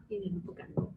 一点都不感动。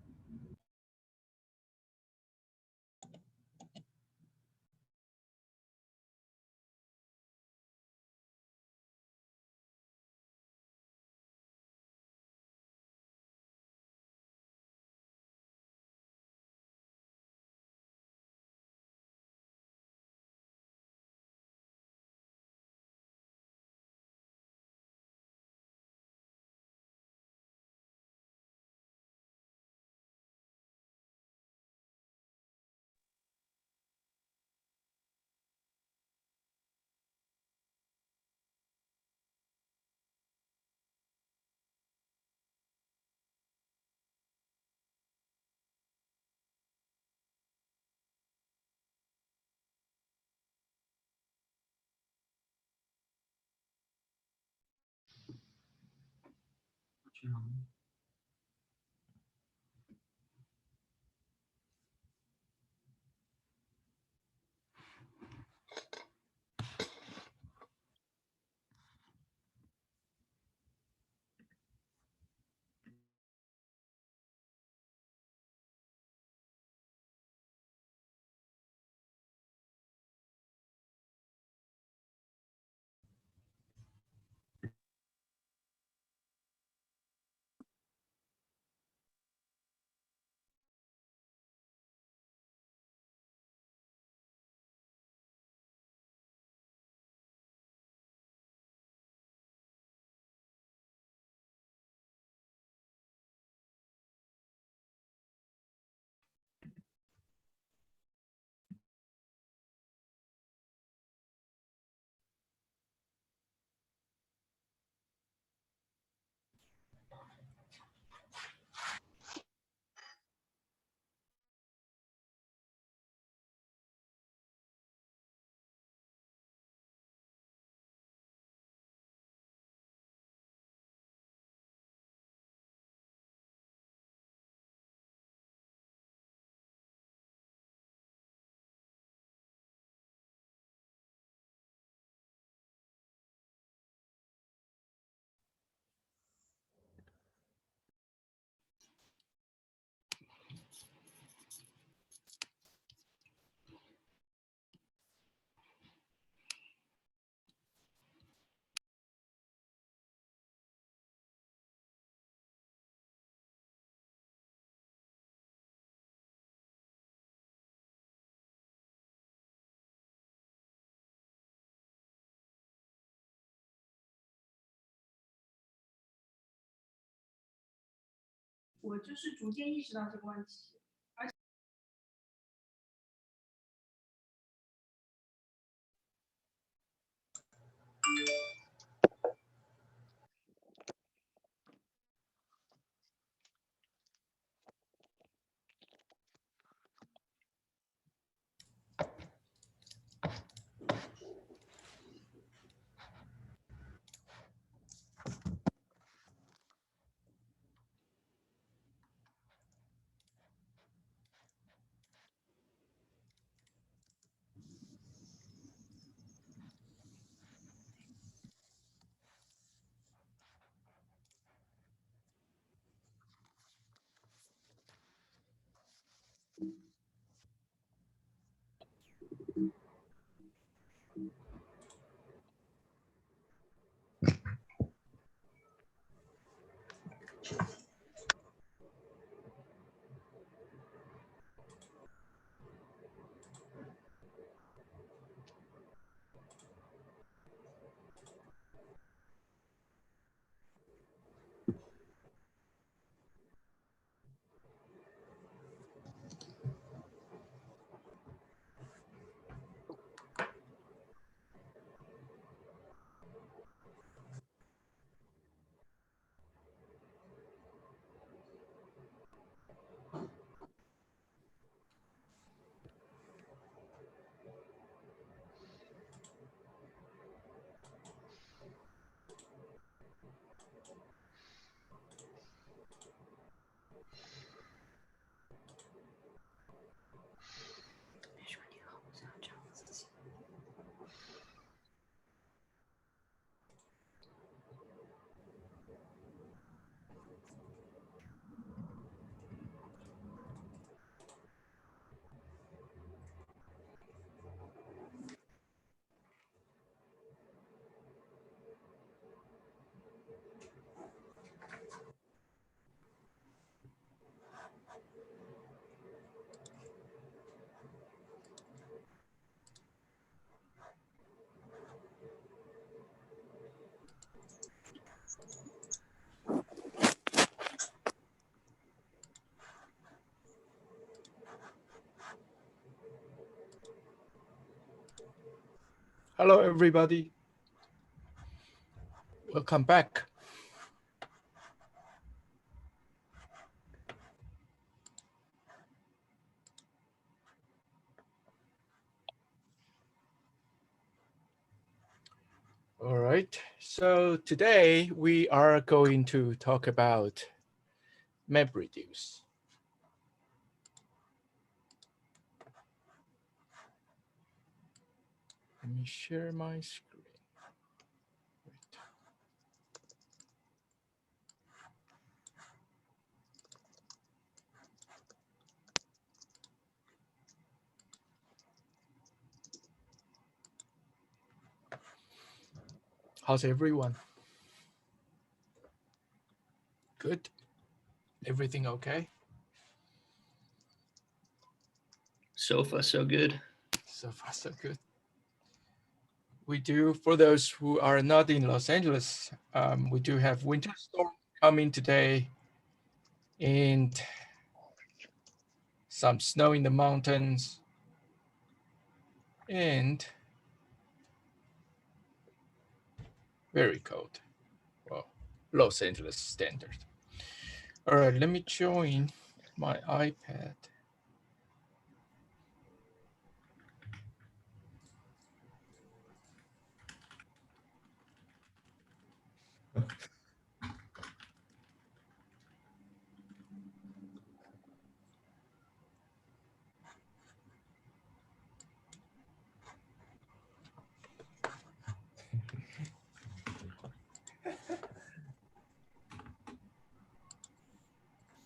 我就是逐渐意识到这个问题。Hello, everybody. Welcome back. All right, so today we are going to talk about MapReduce. Let me share my screen. Wait. How's everyone? Good? Everything okay? So far, so good. So far, so good. We do, for those who are not in Los Angeles, we do have winter storm coming today and some snow in the mountains and very cold. Well, Los Angeles standard. All right, let me join my iPad.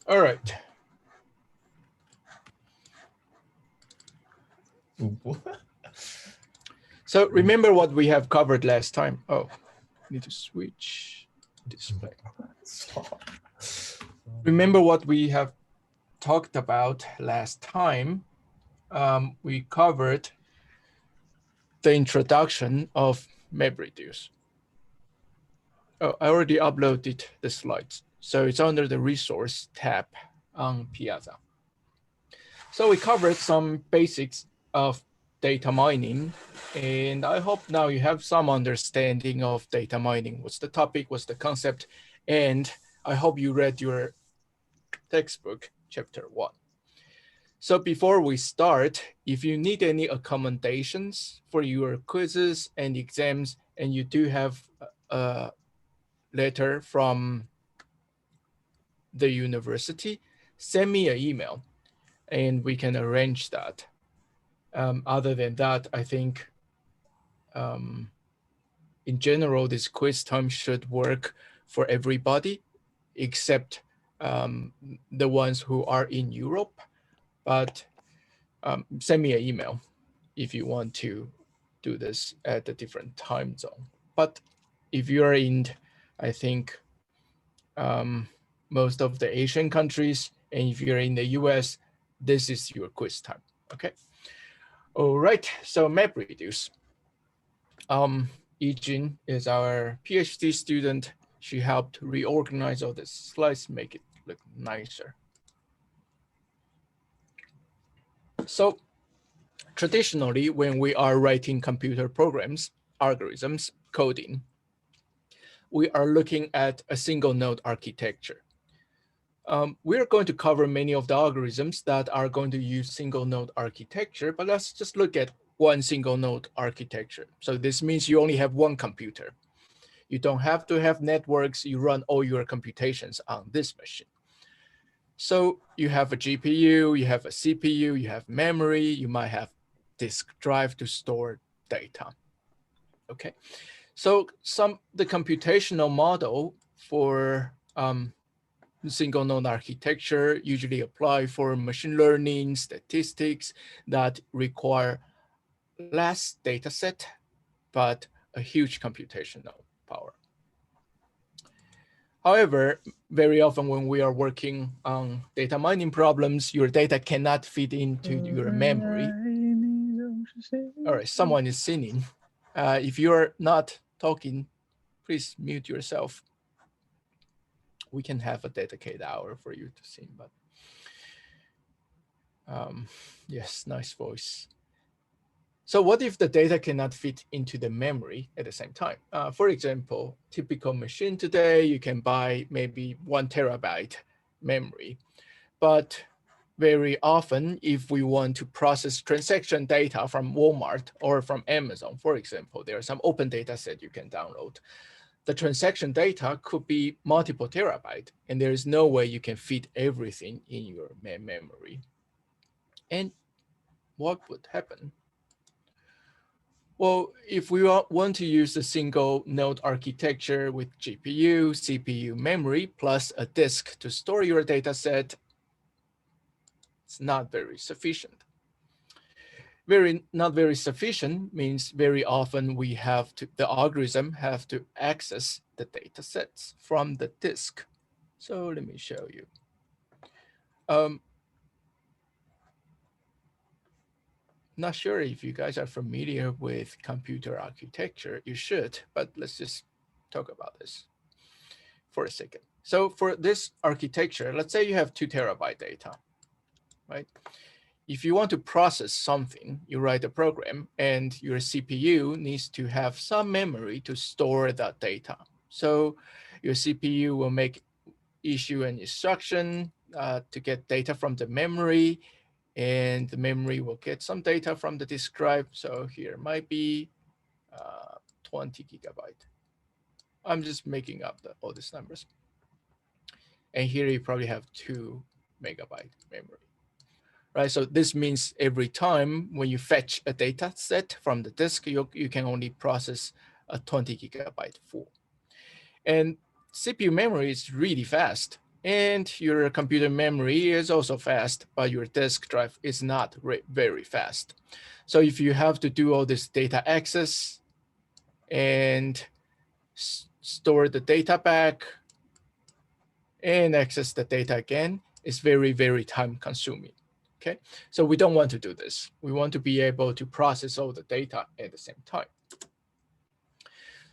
All right. So remember what we have covered last time. Oh, need to switch display. Remember what we have talked about last time. We covered the introduction of MapReduce. Oh, I already uploaded the slides. So it's under the resource tab on Piazza. So we covered some basics of data mining, and I hope now you have some understanding of data mining. What's the topic, what's the concept, and I hope you read your textbook, chapter 1. So before we start, if you need any accommodations for your quizzes and exams, and you do have a letter from the university, send me an email and we can arrange that. Other than that, I think in general, this quiz time should work for everybody except the ones who are in Europe. But send me an email if you want to do this at a different time zone. But if you're in, I think, most of the Asian countries, and if you're in the US, this is your quiz time, okay? All right, so MapReduce. Yijin is our PhD student. She helped reorganize all the slides, make it look nicer. So traditionally, when we are writing computer programs, algorithms, coding, we are looking at a single node architecture. We're going to cover many of the algorithms that are going to use single node architecture, but let's just look at one single node architecture. So this means you only have one computer. You don't have to have networks. You run all your computations on this machine. So you have a GPU, you have a CPU, you have memory, you might have disk drive to store data. Okay, so the computational model for single node architecture usually apply for machine learning, statistics that require less data set, but a huge computational power. However, very often when we are working on data mining problems, your data cannot fit into your memory. All right, someone is singing. If you're not talking, please mute yourself. We can have a dedicated hour for you to sing, but yes, nice voice. So what if the data cannot fit into the memory at the same time? For example, typical machine today, you can buy maybe 1 terabyte memory. But very often, if we want to process transaction data from Walmart or from Amazon, for example, there are some open data set you can download. The transaction data could be multiple terabyte, and there is no way you can fit everything in your memory. And what would happen? Well, if we want to use a single node architecture with GPU, CPU, memory, plus a disk to store your data set, it's not very sufficient. Not very sufficient means very often we have to, the algorithm have to access the data sets from the disk. So let me show you. Not sure if you guys are familiar with computer architecture. You should, but let's just talk about this for a second. So for this architecture, let's say you have 2 terabyte data, right? If you want to process something, you write a program, and your CPU needs to have some memory to store that data. So your CPU will issue an instruction to get data from the memory, and the memory will get some data from the disk drive. So here might be 20 gigabyte. I'm just making up all these numbers. And here you probably have 2 megabyte memory. Right, so this means every time when you fetch a data set from the disk, you can only process a 20 gigabyte full. And CPU memory is really fast, and your computer memory is also fast, but your disk drive is not very fast. So if you have to do all this data access and store the data back and access the data again, it's very, very time consuming. Okay, so we don't want to do this. We want to be able to process all the data at the same time.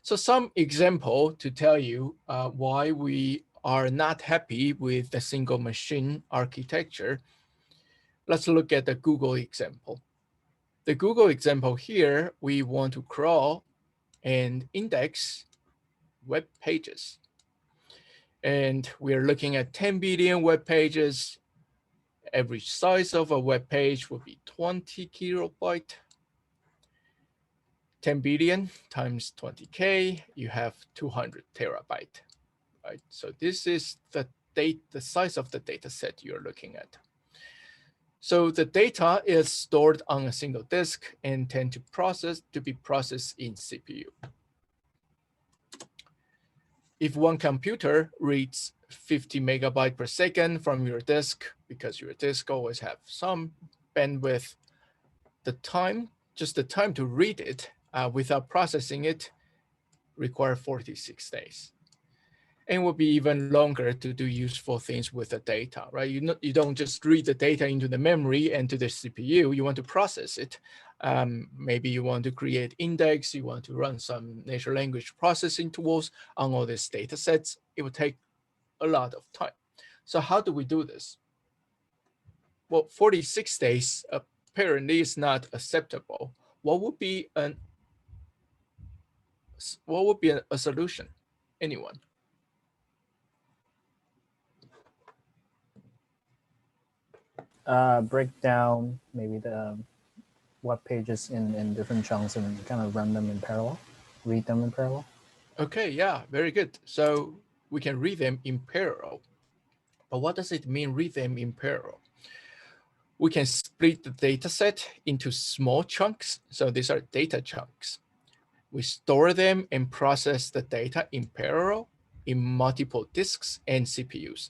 So some example to tell you why we are not happy with the single machine architecture. Let's look at the Google example. The Google example here, we want to crawl and index web pages. And we're looking at 10 billion web pages. Average size of a web page will be 20 kilobyte. 10 billion times 20K, you have 200 terabyte, right? So this is the size of the data set you're looking at. So the data is stored on a single disk and tend to be processed in CPU. If one computer reads 50 megabyte per second from your disk, because your disk always have some bandwidth, just the time to read it without processing it require 46 days. And will be even longer to do useful things with the data, right? You don't just read the data into the memory and to the CPU, you want to process it. Maybe you want to create index, you want to run some natural language processing tools on all these data sets. It will take a lot of time. So how do we do this? Well, 46 days apparently is not acceptable. What would be a solution? Anyone? Break down maybe the web pages in different chunks and kind of run them in parallel, read them in parallel. Okay, yeah, very good. So we can read them in parallel. But what does it mean, read them in parallel? We can split the data set into small chunks. So these are data chunks. We store them and process the data in parallel in multiple disks and CPUs.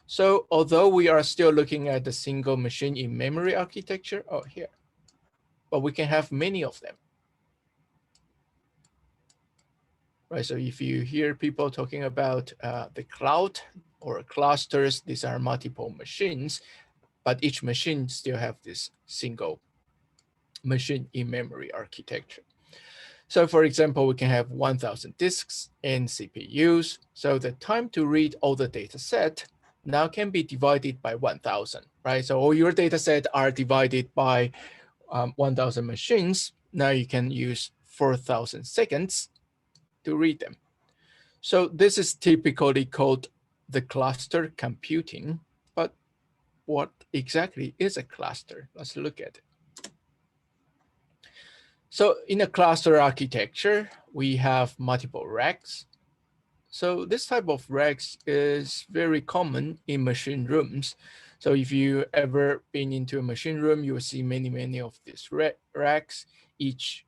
So although we are still looking at the single machine in memory architecture, here, but we can have many of them. Right, so if you hear people talking about the cloud or clusters, these are multiple machines, but each machine still have this single machine in memory architecture. So for example, we can have 1,000 disks and CPUs. So the time to read all the data set now can be divided by 1,000, right? So all your data set are divided by 1,000 machines, Now you can use 4,000 seconds to read them. So this is typically called the cluster computing, but what exactly is a cluster? Let's look at it. So in a cluster architecture, we have multiple racks. So this type of racks is very common in machine rooms. So if you ever been into a machine room, you will see many of these racks. Each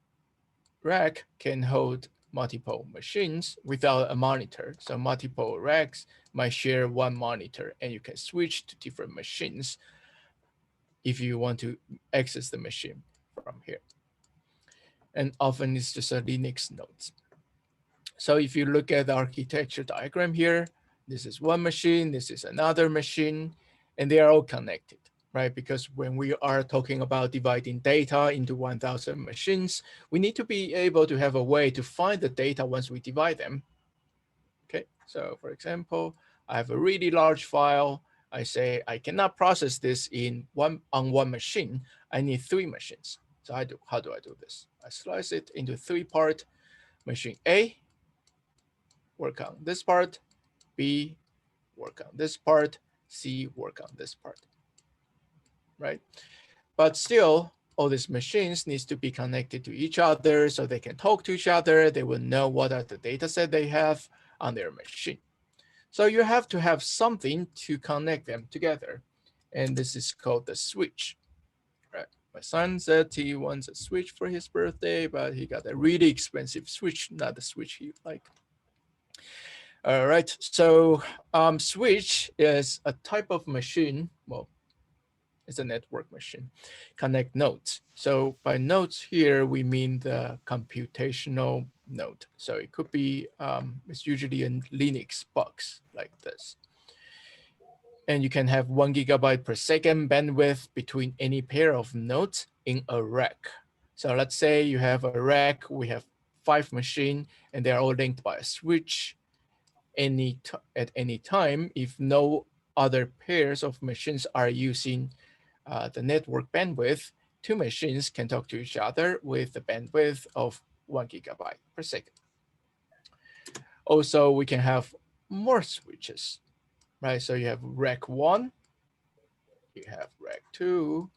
rack can hold multiple machines without a monitor. So multiple racks might share one monitor, and you can switch to different machines if you want to access the machine from here. And often it's just a Linux node. So if you look at the architecture diagram here, this is one machine, this is another machine, and they are all connected, right? Because when we are talking about dividing data into 1,000 machines, we need to be able to have a way to find the data once we divide them. Okay, so for example, I have a really large file. I say I cannot process this on one machine. I need 3 machines. So how do I do this? I slice it into 3 parts. Machine A, work on this part. B, work on this part. C, work on this part, right? But still, all these machines needs to be connected to each other so they can talk to each other. They will know what are the data set they have on their machine. So you have to have something to connect them together. And this is called the switch. Right. My son said he wants a switch for his birthday, but he got a really expensive switch, not the switch he liked. All right, so switch is a type of machine. Well, it's a network machine, connect nodes. So by nodes here, we mean the computational node. So it could be, it's usually a Linux box like this. And you can have 1 GB per second bandwidth between any pair of nodes in a rack. So let's say you have a rack, we have 5 machines, and they're all linked by a switch. At any time, if no other pairs of machines are using the network bandwidth, 2 machines can talk to each other with the bandwidth of 1 GB per second. Also, we can have more switches, right? So you have rack 1, you have rack 2,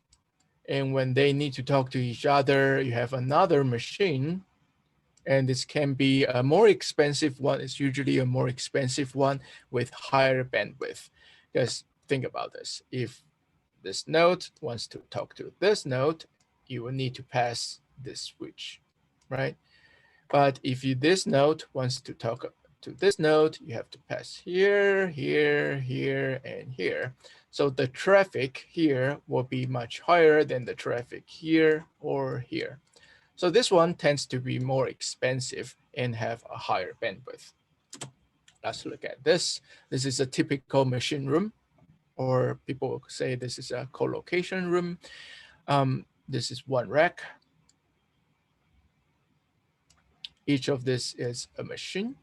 and when they need to talk to each other, you have another machine. And this can be a more expensive one. It's usually a more expensive one with higher bandwidth. Because think about this. If this node wants to talk to this node, you will need to pass this switch, right? But if this node wants to talk to this node, you have to pass here, here, here, and here. So the traffic here will be much higher than the traffic here or here. So this one tends to be more expensive and have a higher bandwidth. Let's look at this. This is a typical machine room, or people say this is a co-location room. This is one rack. Each of this is a machine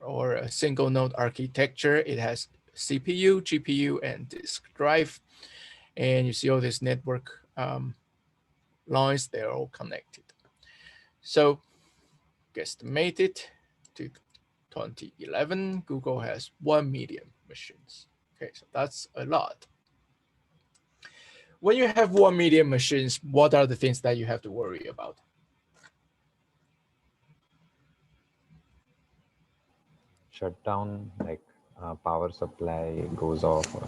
or a single node architecture. It has CPU, GPU, and disk drive. And you see all these network lines, they're all connected. So guesstimated to 2011, Google has 1 million machines. Okay, so that's a lot. When you have 1 million machines, what are the things that you have to worry about? Shutdown, like power supply goes off or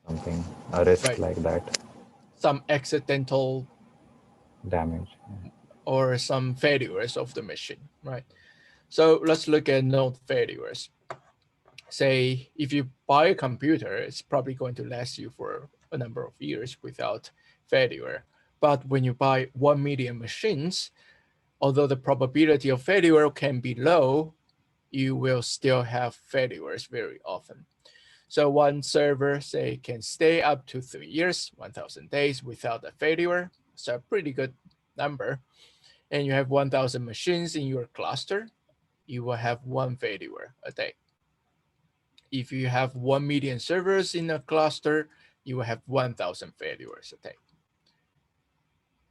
something, a risk Right. like that. Some accidental Damage. or some failures of the machine, right? So let's look at node failures. Say if you buy a computer, it's probably going to last you for a number of years without failure. But when you buy 1 million machines, although the probability of failure can be low, you will still have failures very often. So one server, say, can stay up to 3 years, 1,000 days without a failure. So a pretty good number. And you have 1,000 machines in your cluster, you will have 1 failure a day. If you have 1 million servers in a cluster, you will have 1,000 failures a day.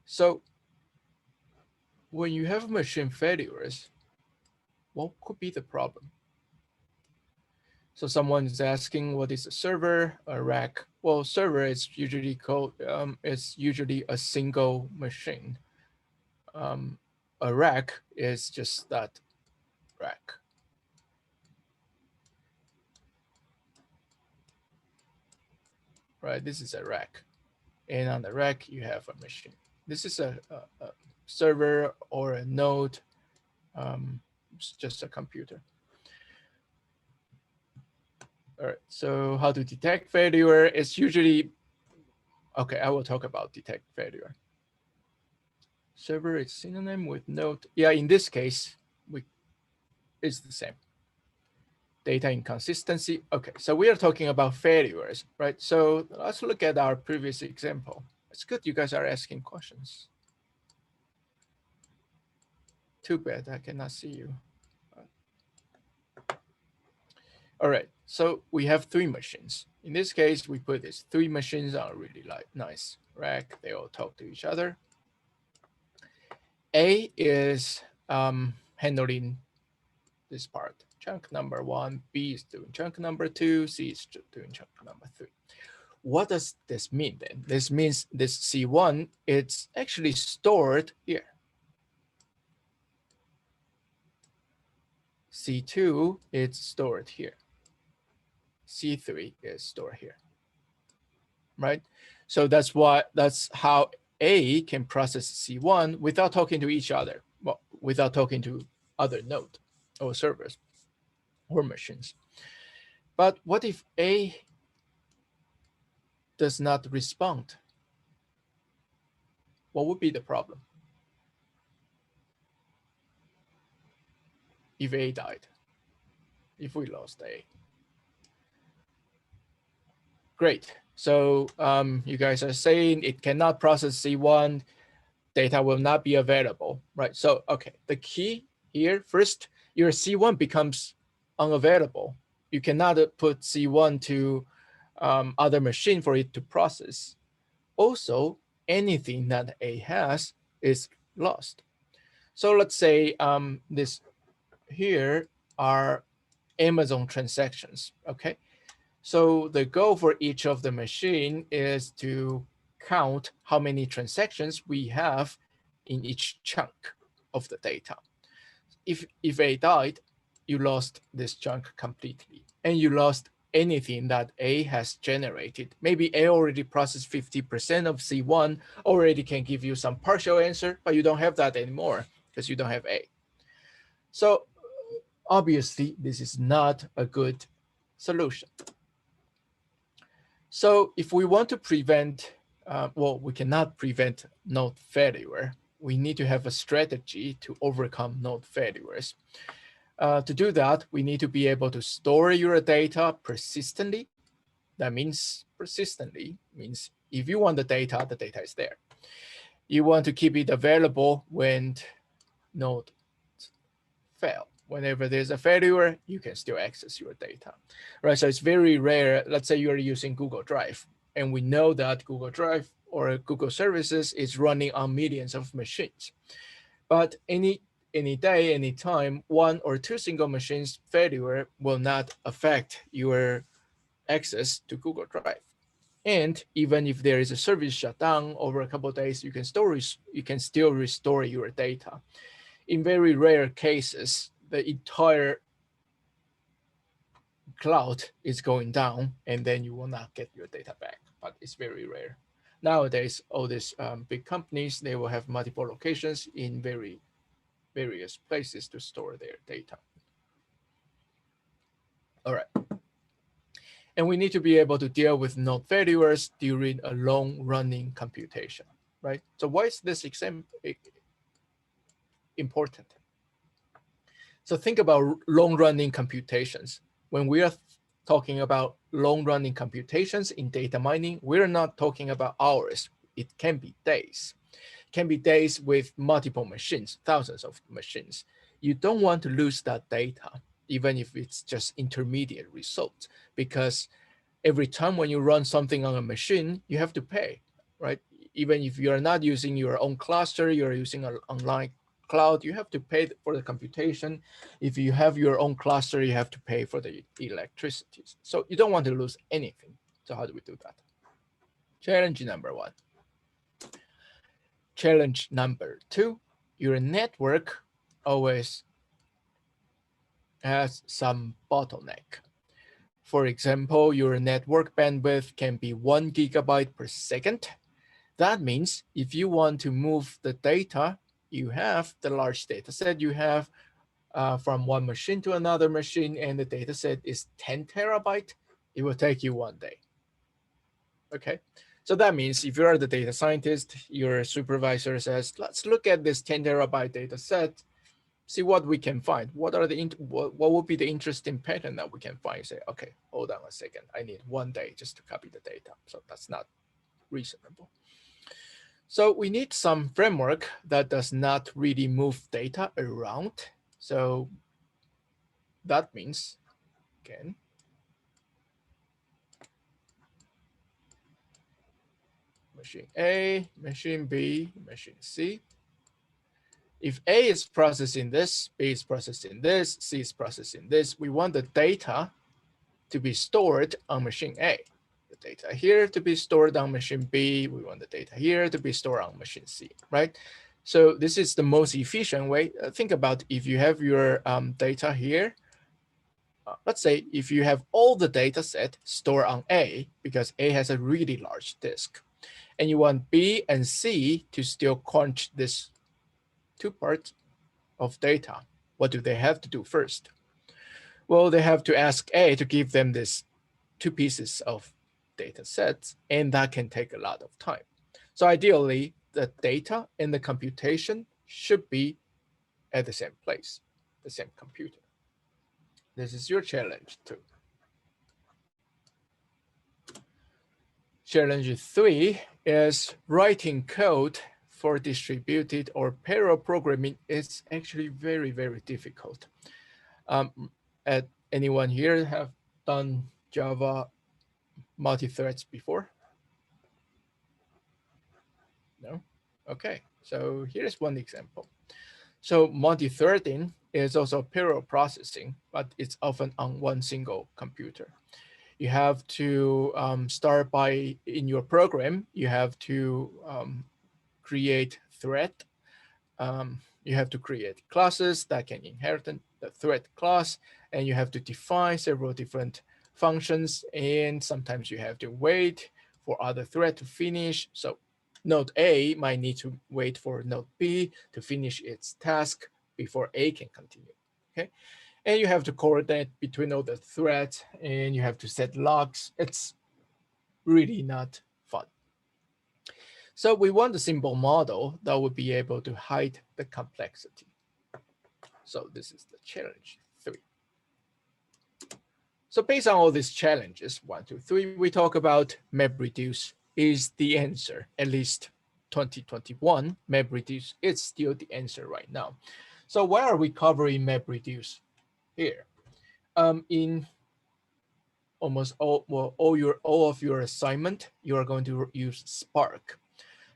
So when you have machine failures, what could be the problem? So someone is asking, what is a server, a rack? Well, server is usually called, it's usually a single machine. A rack is just that rack. Right, this is a rack. And on the rack, you have a machine. This is a server or a node. It's just a computer. All right, so how to detect failure? It's usually, okay, I will talk about detect failure. Server is synonym with node. Yeah, in this case, it's the same. Data inconsistency. Okay, so we are talking about failures, right? So let's look at our previous example. It's good you guys are asking questions. Too bad I cannot see you. All right, so we have 3 machines. In this case, we put these 3 machines on a really nice rack. They all talk to each other. A is handling this part, chunk number 1, B is doing chunk number 2, C is doing chunk number 3. What does this mean then? This means this C1, it's actually stored here. C2 is stored here. C3 is stored here, right? So that's how A can process C1 without talking to each other, well, without talking to other node or servers or machines. But what if A does not respond? What would be the problem if A died, if we lost A? Great. So you guys are saying it cannot process C1, data will not be available, right? So, okay, the key here, first, your C1 becomes unavailable. You cannot put C1 to other machine for it to process. Also, anything that A has is lost. So let's say this here are Amazon transactions, okay? So the goal for each of the machine is to count how many transactions we have in each chunk of the data. If A died, you lost this chunk completely, and you lost anything that A has generated. Maybe A already processed 50% of C1, already can give you some partial answer, but you don't have that anymore because you don't have A. So obviously, this is not a good solution. So if we want to prevent, well, we cannot prevent node failure. We need to have a strategy to overcome node failures. To do that, we need to be able to store your data persistently. That means persistently means if you want the data is there. You want to keep it available when node fail. Whenever there's a failure, you can still access your data, right? So it's very rare. Let's say you're using Google Drive, and we know that Google Drive or Google services is running on millions of machines. But any day, any time, 1 or 2 single machines failure will not affect your access to Google Drive. And even if there is a service shutdown over a couple of days, you can still restore your data. In very rare cases, the entire cloud is going down and then you will not get your data back, but it's very rare. Nowadays, all these big companies, they will have multiple locations in various places to store their data. All right. And we need to be able to deal with node failures during a long-running computation, right? So why is this example important? So think about long-running computations. When we are talking about long-running computations in data mining, we're not talking about hours. It can be days. It can be days with multiple machines, thousands of machines. You don't want to lose that data, even if it's just intermediate results, because every time when you run something on a machine, you have to pay, right? Even if you're not using your own cluster, you're using an online cloud, you have to pay for the computation. If you have your own cluster, you have to pay for the electricity. So you don't want to lose anything. So how do we do that? Challenge number 1. Challenge number 2, your network always has some bottleneck. For example, your network bandwidth can be 1 gigabyte per second. That means if you want to move the data you have, the large data set you have from one machine to another machine, and the data set is 10 terabyte, it will take you 1 day. Okay, so that means if you're the data scientist, your supervisor says, let's look at this 10 terabyte data set, see what we can find. What are the what would be the interesting pattern that we can find? You say, okay, hold on a second. I need 1 day just to copy the data. So that's not reasonable. So we need some framework that does not really move data around. So that means, again, machine A, machine B, machine C. If A is processing this, B is processing this, C is processing this, we want the data to be stored on machine A. The data here to be stored on machine B. We want the data here to be stored on machine C, right? So this is the most efficient way. Think about if you have your data here. Let's say if you have all the data set stored on A, because A has a really large disk, and you want B and C to still crunch this 2 parts of data, what do they have to do first? Well, they have to ask A to give them this 2 pieces of data sets, and that can take a lot of time. So ideally, the data and the computation should be at the same place, the same computer. This is your challenge 2. Challenge 3 is writing code for distributed or parallel programming. Is actually very, very difficult. Anyone here have done Java multi-threads before? No? Okay, so here's one example. So multi-threading is also parallel processing, but it's often on one single computer. You have to start by, in your program, you have to create thread. You have to create classes that can inherit the thread class, and you have to define several different functions, and sometimes you have to wait for other thread to finish. So node A might need to wait for node B to finish its task before A can continue, okay? And you have to coordinate between all the threads, and you have to set logs. It's really not fun. So we want a simple model that would be able to hide the complexity. So this is the challenge 3. So based on all these challenges, 1, 2, 3, we talk about MapReduce is the answer. At least 2021, MapReduce is still the answer right now. So why are we covering MapReduce here? In almost all of your assignment, you are going to use Spark.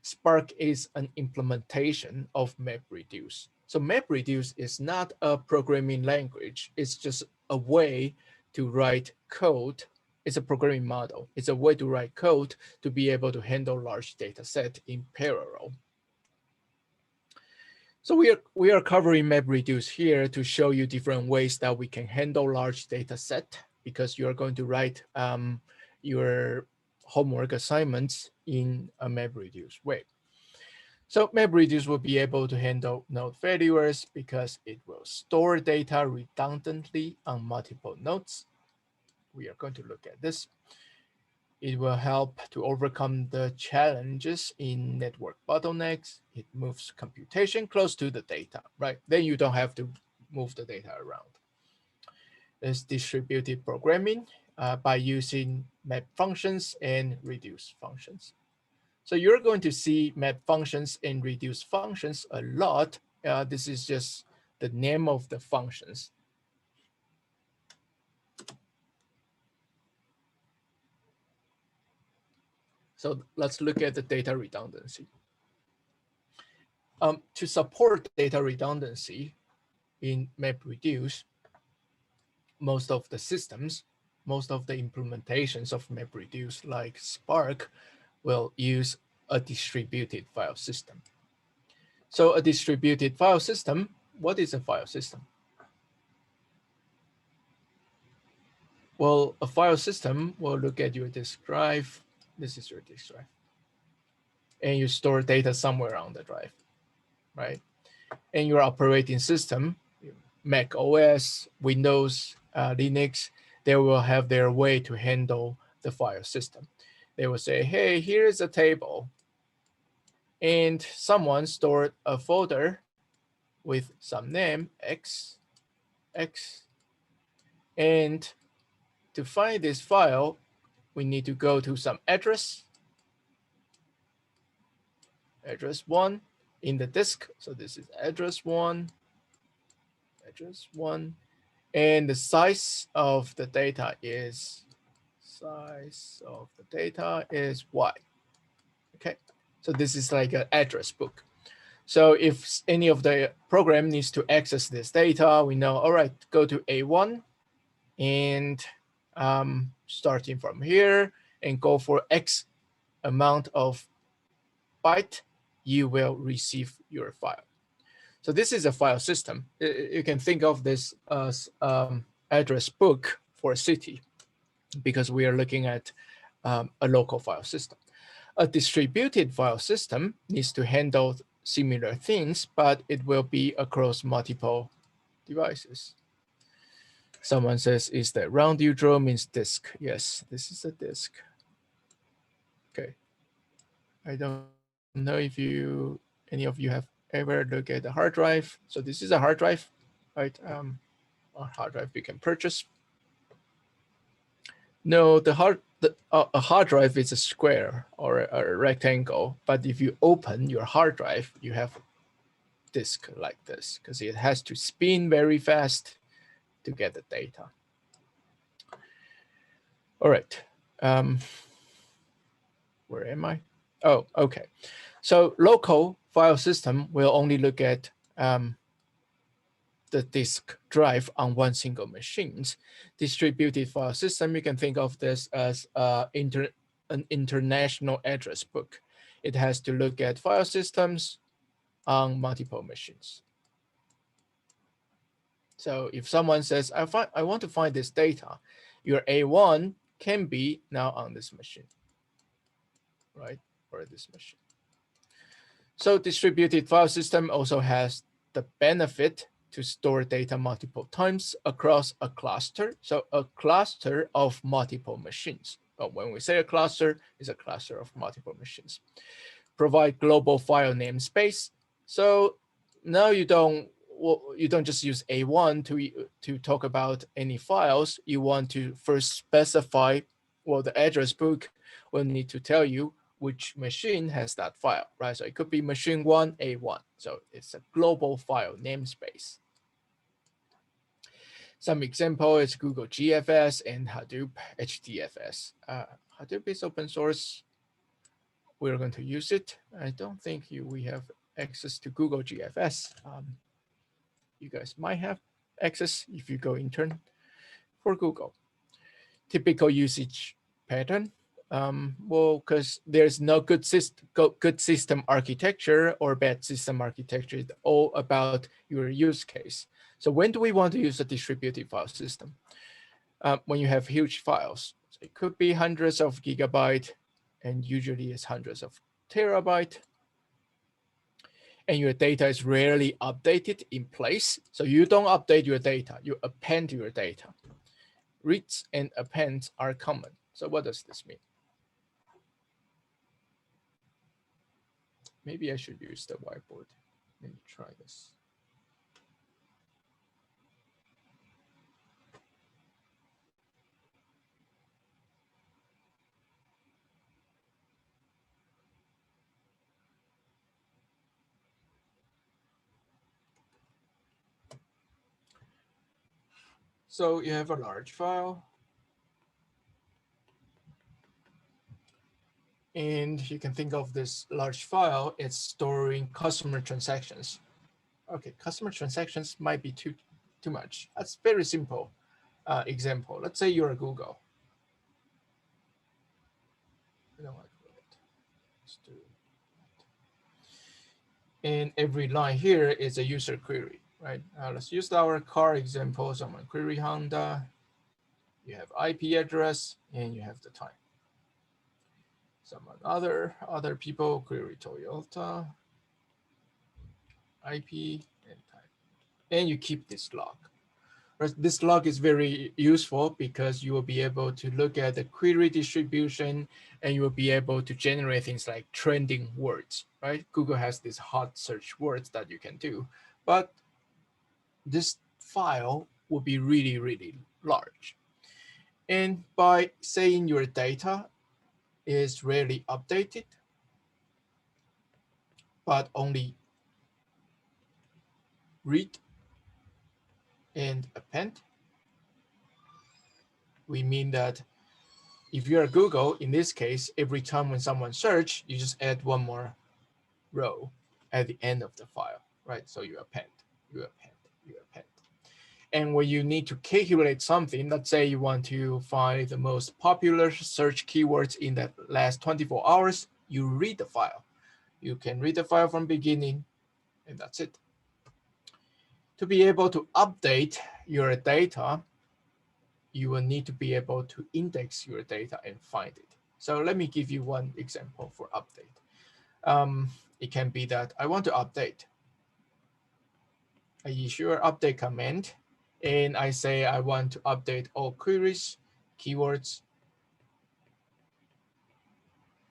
Spark is an implementation of MapReduce. So MapReduce is not a programming language. It's just a way to write code. It's a programming model. It's a way to write code to be able to handle large data set in parallel. So we are covering MapReduce here to show you different ways that we can handle large data set, because you are going to write your homework assignments in a MapReduce way. So MapReduce will be able to handle node failures because it will store data redundantly on multiple nodes. We are going to look at this. It will help to overcome the challenges in network bottlenecks. It moves computation close to the data, right? Then you don't have to move the data around. There's distributed programming by using map functions and reduce functions. So you're going to see map functions and reduce functions a lot. This is just the name of the functions. So let's look at the data redundancy. To support data redundancy in MapReduce, most of the systems, most of the implementations of MapReduce like Spark will use a distributed file system. So a distributed file system, what is a file system? Well, a file system will look at your disk drive. This is your disk drive. And you store data somewhere on the drive, right? And your operating system, Mac OS, Windows, Linux, they will have their way to handle the file system. They will say, hey, here is a table. And someone stored a folder with some name, X. And to find this file, we need to go to some address 1 in the disk. So this is address 1. And the size of the data is Y. Okay, so this is like an address book. So if any of the program needs to access this data, we know, all right, go to A1 and starting from here and go for X amount of byte, you will receive your file. So this is a file system. You can think of this as address book for a city because we are looking at a local file system. A distributed file system needs to handle similar things, but it will be across multiple devices. Someone says, is that round you draw means disk? Yes, this is a disk. Okay. I don't know if any of you have ever looked at a hard drive. So this is a hard drive, right? A hard drive you can purchase. No, a hard drive is a square or a rectangle. But if you open your hard drive, you have a disk like this because it has to spin very fast to get the data. All right. Where am I? Oh, okay. So local file system will only look at the disk drive on one single machine. Distributed file system, you can think of this as an international address book. It has to look at file systems on multiple machines. So if someone says, I want to find this data, your A1 can be now on this machine, right? Or this machine. So distributed file system also has the benefit to store data multiple times across a cluster. So a cluster of multiple machines. But when we say a cluster, it's a cluster of multiple machines. Provide global file namespace. So now you don't just use A1 to talk about any files. You want to first specify, well, the address book will need to tell you which machine has that file, right? So it could be machine 1, A1. So it's a global file namespace. Some example is Google GFS and Hadoop HDFS. Hadoop is open source. We're going to use it. I don't think we have access to Google GFS. You guys might have access if you go intern for Google. Typical usage pattern. Well, because there's no good system architecture or bad system architecture. It's all about your use case. So when do we want to use a distributed file system? When you have huge files. So it could be hundreds of gigabytes, and usually it's hundreds of terabytes. And your data is rarely updated in place. So you don't update your data, you append your data. Reads and appends are common. So what does this mean? Maybe I should use the whiteboard. Let me try this. So you have a large file. And you can think of this large file, it's storing customer transactions. Okay, customer transactions might be too much. That's very simple example. Let's say you're Google. I don't want to do it. Let's do that. And every line here is a user query, right? Let's use our car example. Someone query Honda. You have IP address and you have the time. Someone other people query Toyota, IP and time, and you keep this log. This log is very useful because you will be able to look at the query distribution and you will be able to generate things like trending words, right? Google has these hot search words that you can do, but this file will be really, really large. And by saying your data is rarely updated, but only read and append, we mean that if you're Google, in this case, every time when someone search, you just add one more row at the end of the file, right? So you append, you append, you append. And when you need to calculate something, let's say you want to find the most popular search keywords in the last 24 hours, you read the file. You can read the file from beginning, and that's it. To be able to update your data, you will need to be able to index your data and find it. So let me give you one example for update. It can be that I want to update. I issue an update command, and I say I want to update all queries, keywords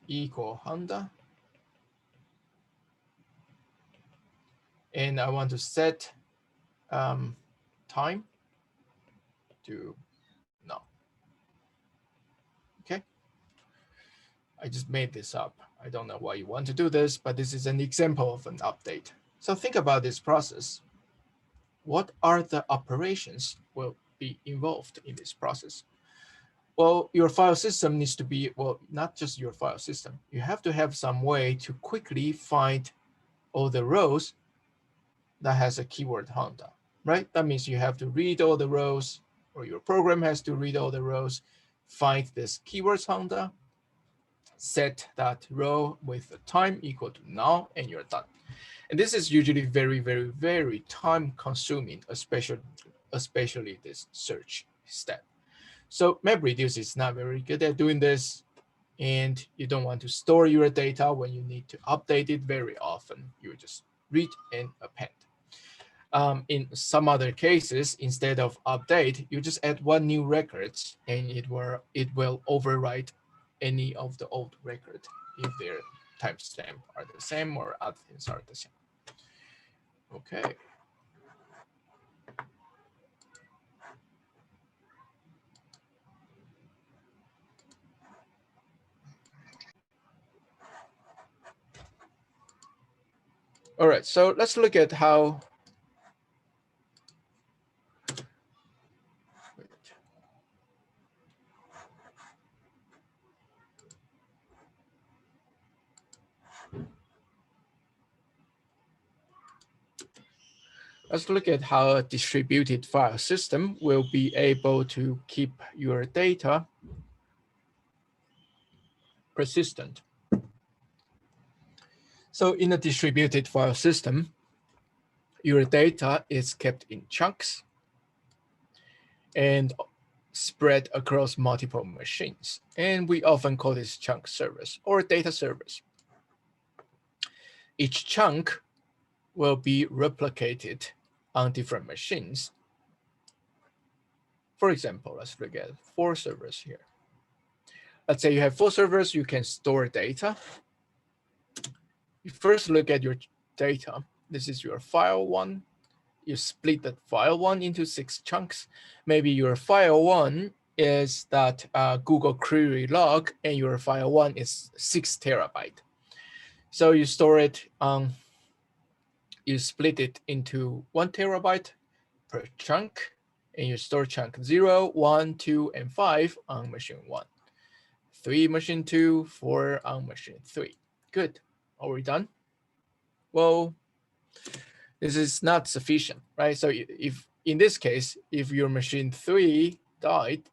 equal Honda. And I want to set time to no. Okay. I just made this up. I don't know why you want to do this, but this is an example of an update. So think about this process. What are the operations will be involved in this process? Well, your file system needs to be, well, not just your file system. You have to have some way to quickly find all the rows that has a keyword Honda, right? That means you have to read all the rows, or your program has to read all the rows, find this keywords Honda, set that row with the time equal to now, and you're done. And this is usually very, very, very time consuming, especially this search step. So MapReduce is not very good at doing this, and you don't want to store your data when you need to update it very often. You just read and append. In some other cases, instead of update, you just add one new records, and it will overwrite any of the old record if their timestamp are the same or other things are the same. Okay. All right, so let's look at how. Let's look at how a distributed file system will be able to keep your data persistent. So in a distributed file system, your data is kept in chunks and spread across multiple machines. And we often call this chunk servers or data servers. Each chunk will be replicated on different machines. For example, let's look at 4 servers here. Let's say you have 4 servers, you can store data. You first look at your data. This is your file 1. You split that file 1 into 6 chunks. Maybe your file 1 is that Google query log, and your file 1 is 6 terabyte. So you store it on, you split it into 1 terabyte per chunk, and you store chunk 0, 1, 2, and 5 on machine 1. 3 machine 2, 4 on machine 3. Good. Are we done? Well, this is not sufficient, right? So if in this case, if your machine 3 died,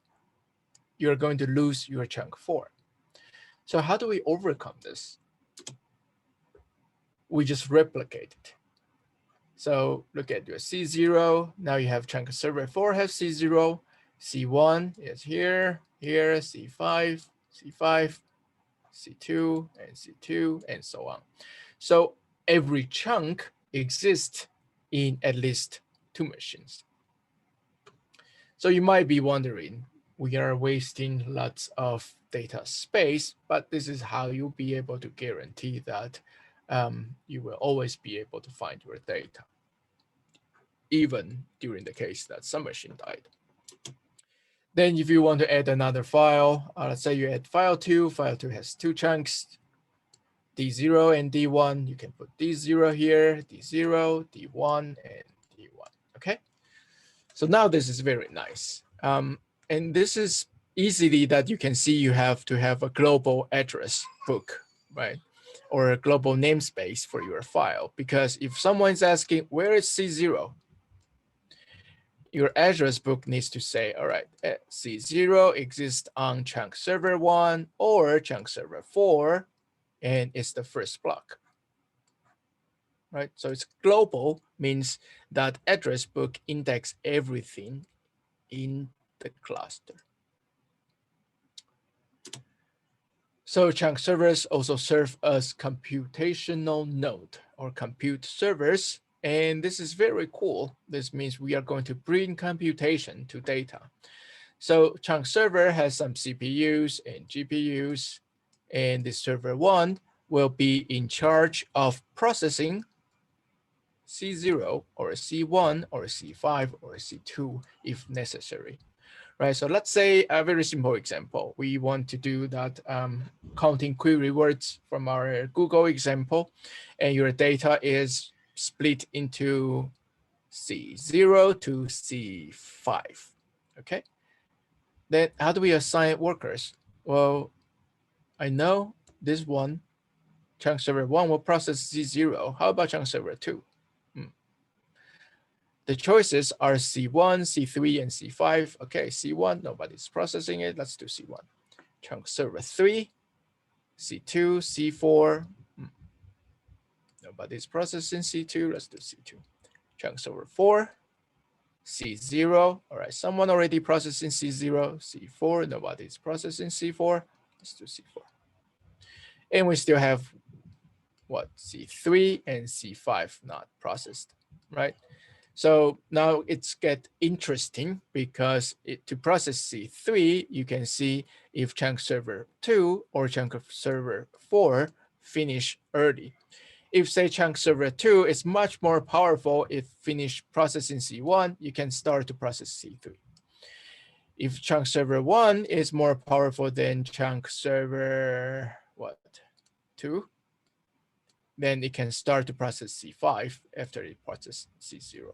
you're going to lose your chunk 4. So how do we overcome this? We just replicate it. So look at your C0. Now you have chunk server 4 has C0. C1 is here, C5, C5, C2, and C2, and so on. So every chunk exists in at least 2 machines. So you might be wondering, we are wasting lots of data space, but this is how you'll be able to guarantee that you will always be able to find your data, even during the case that some machine died. Then if you want to add another file, let's say you add file 2 has 2 chunks, D0 and D1, you can put D0 here, D0, D1, and D1, okay? So now this is very nice. And this is easily that you can see you have to have a global address book, right? Or a global namespace for your file, because if someone's asking, where is C0? Your address book needs to say, all right, C0 exists on chunk server 1 or chunk server 4, and it's the first block, right? So it's global, means that address book index everything in the cluster. So chunk servers also serve as computational node or compute servers. And this is very cool. This means we are going to bring computation to data. So chunk server has some CPUs and GPUs, and the server 1 will be in charge of processing C0 or C1 or C5 or C2 if necessary, right? So let's say a very simple example. We want to do that counting query words from our Google example, and your data is split into C0 to C5, okay? Then how do we assign workers? Well, I know this one, chunk server 1 will process C0. How about chunk server 2? The choices are C1, C3, and C5. Okay, C1, nobody's processing it. Let's do C1. Chunk server 3, C2, C4. Nobody's processing C2. Let's do C2. Chunk server 4, C0. All right, someone already processing C0, C4. Nobody's processing C4. Let's do C4. And we still have what? C3 and C5 not processed, right? So now it's get interesting because to process C3, you can see if chunk server 2 or chunk server 4 finish early. If say chunk server 2 is much more powerful, if finish processing C1, you can start to process C3. If chunk server 1 is more powerful than chunk server, 2? Then it can start to process C5 after it processes C0.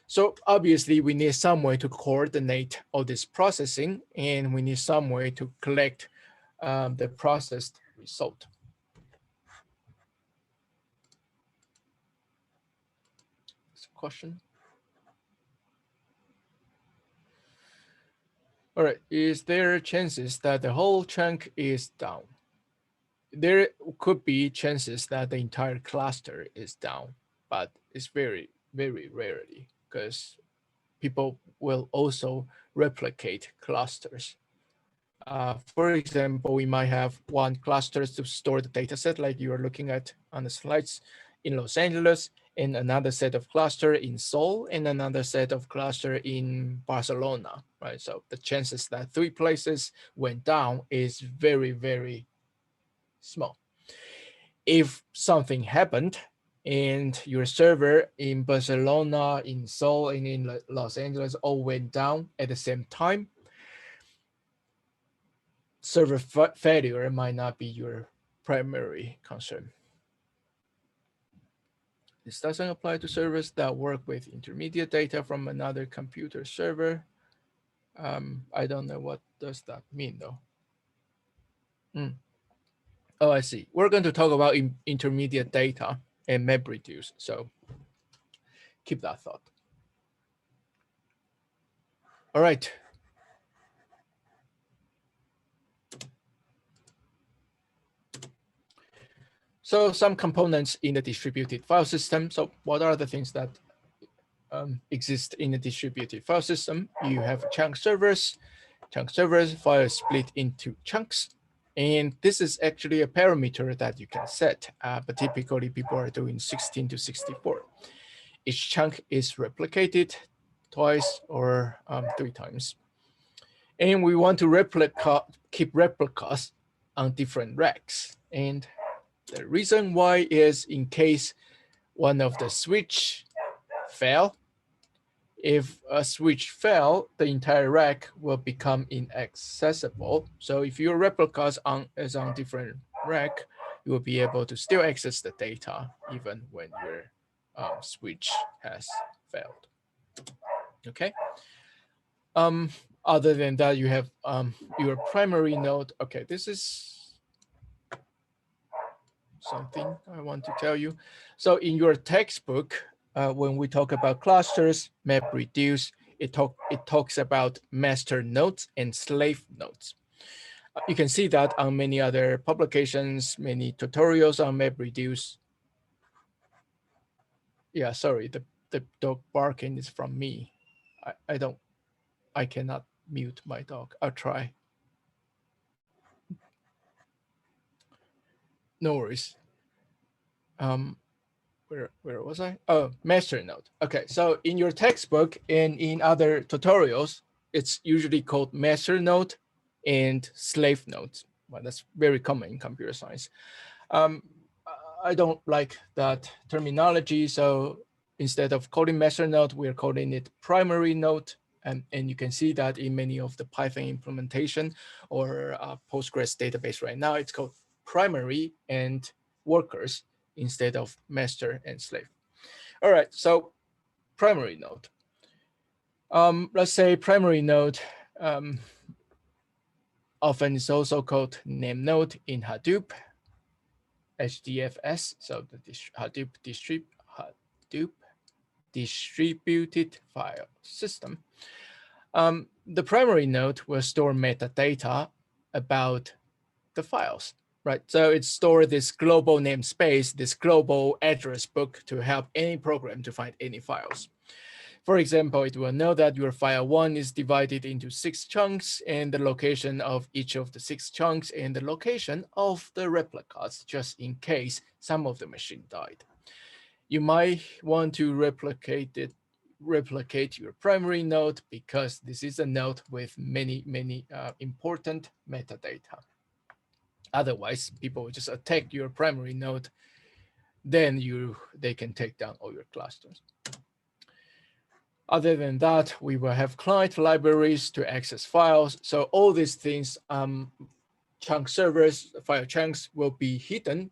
So obviously we need some way to coordinate all this processing, and we need some way to collect the processed result. That's a question. All right, is there chances that the whole chunk is down? There could be chances that the entire cluster is down, but it's very, very rarely because people will also replicate clusters. For example, we might have one cluster to store the data set like you are looking at on the slides in Los Angeles, and another set of cluster in Seoul, and another set of cluster in Barcelona, right? So the chances that 3 places went down is very, very small. If something happened and your server in Barcelona, in Seoul, and in Los Angeles all went down at the same time, server failure might not be your primary concern. This doesn't apply to servers that work with intermediate data from another computer server. I don't know what does that mean though. Oh, I see. We're going to talk about intermediate data and MapReduce. So keep that thought. All right. So some components in the distributed file system. So what are the things that exist in a distributed file system? You have chunk servers. Chunk servers file is split into chunks. And this is actually a parameter that you can set, but typically people are doing 16 to 64. Each chunk is replicated twice or 3 times. And we want to keep replicas on different racks. And the reason why is in case one of the switch fail. If a switch fail, the entire rack will become inaccessible. So if your replicas is on different rack, you will be able to still access the data even when your switch has failed. Okay. Other than that, you have your primary node. Okay, this is something I want to tell you. So in your textbook, when we talk about clusters, MapReduce, it talks about master nodes and slave nodes. You can see that on many other publications, many tutorials on MapReduce. Yeah, sorry, the dog barking is from me. I cannot mute my dog. I'll try. No worries. Where was I? Oh, master node. Okay, so in your textbook and in other tutorials, it's usually called master node and slave nodes. Well, that's very common in computer science. I don't like that terminology, so instead of calling master node, we're calling it primary node. And you can see that in many of the Python implementation or Postgres database right now, it's called primary and workers instead of master and slave. All right, so primary node. Let's say primary node often is also called name node in Hadoop, HDFS, so the Hadoop distributed file system. The primary node will store metadata about the files, right? So it stores this global namespace, this global address book to help any program to find any files. For example, it will know that your file 1 is divided into 6 chunks and the location of each of the 6 chunks and the location of the replicas, just in case some of the machine died. You might want to replicate your primary node because this is a node with many important metadata. Otherwise, people will just attack your primary node, then they can take down all your clusters. Other than that, we will have client libraries to access files. So all these things, chunk servers, file chunks will be hidden.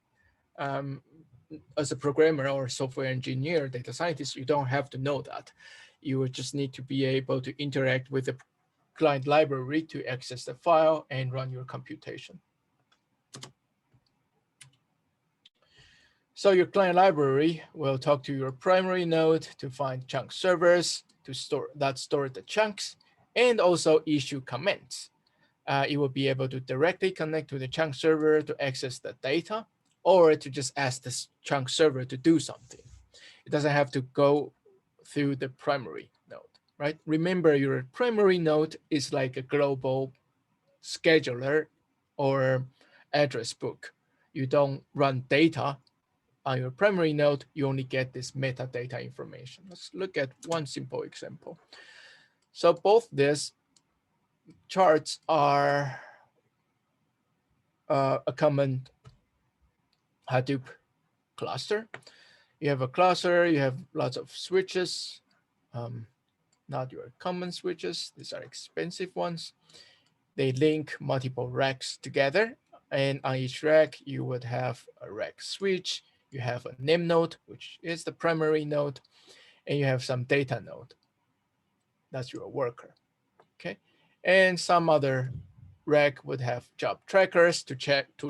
As a programmer or software engineer, data scientist, you don't have to know that. You would just need to be able to interact with the client library to access the file and run your computation. So your client library will talk to your primary node to find chunk servers to store the chunks and also issue comments. It will be able to directly connect to the chunk server to access the data or to just ask the chunk server to do something. It doesn't have to go through the primary node, right? Remember, your primary node is like a global scheduler or address book. You don't run data on your primary node, you only get this metadata information. Let's look at one simple example. So both these charts are a common Hadoop cluster. You have a cluster, you have lots of switches, not your common switches. These are expensive ones. They link multiple racks together. And on each rack, you would have a rack switch. You have a name node, which is the primary node, and you have some data node. That's your worker, okay? And some other rack would have job trackers to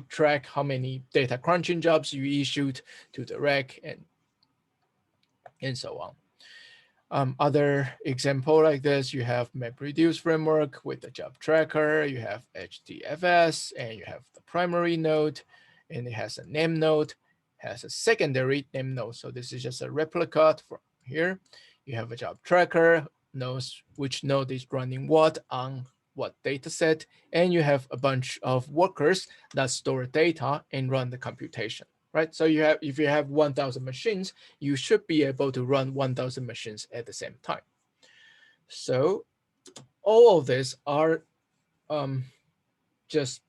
track how many data crunching jobs you issued to the rack and so on. Other example like this, you have MapReduce framework with the job tracker, you have HDFS, and you have the primary node, and it has a name node, has a secondary name node. So this is just a replica from here. You have a job tracker, knows which node is running what on what data set, and you have a bunch of workers that store data and run the computation. Right, so you have, if you have 1,000 machines, you should be able to run 1,000 machines at the same time. So all of this are just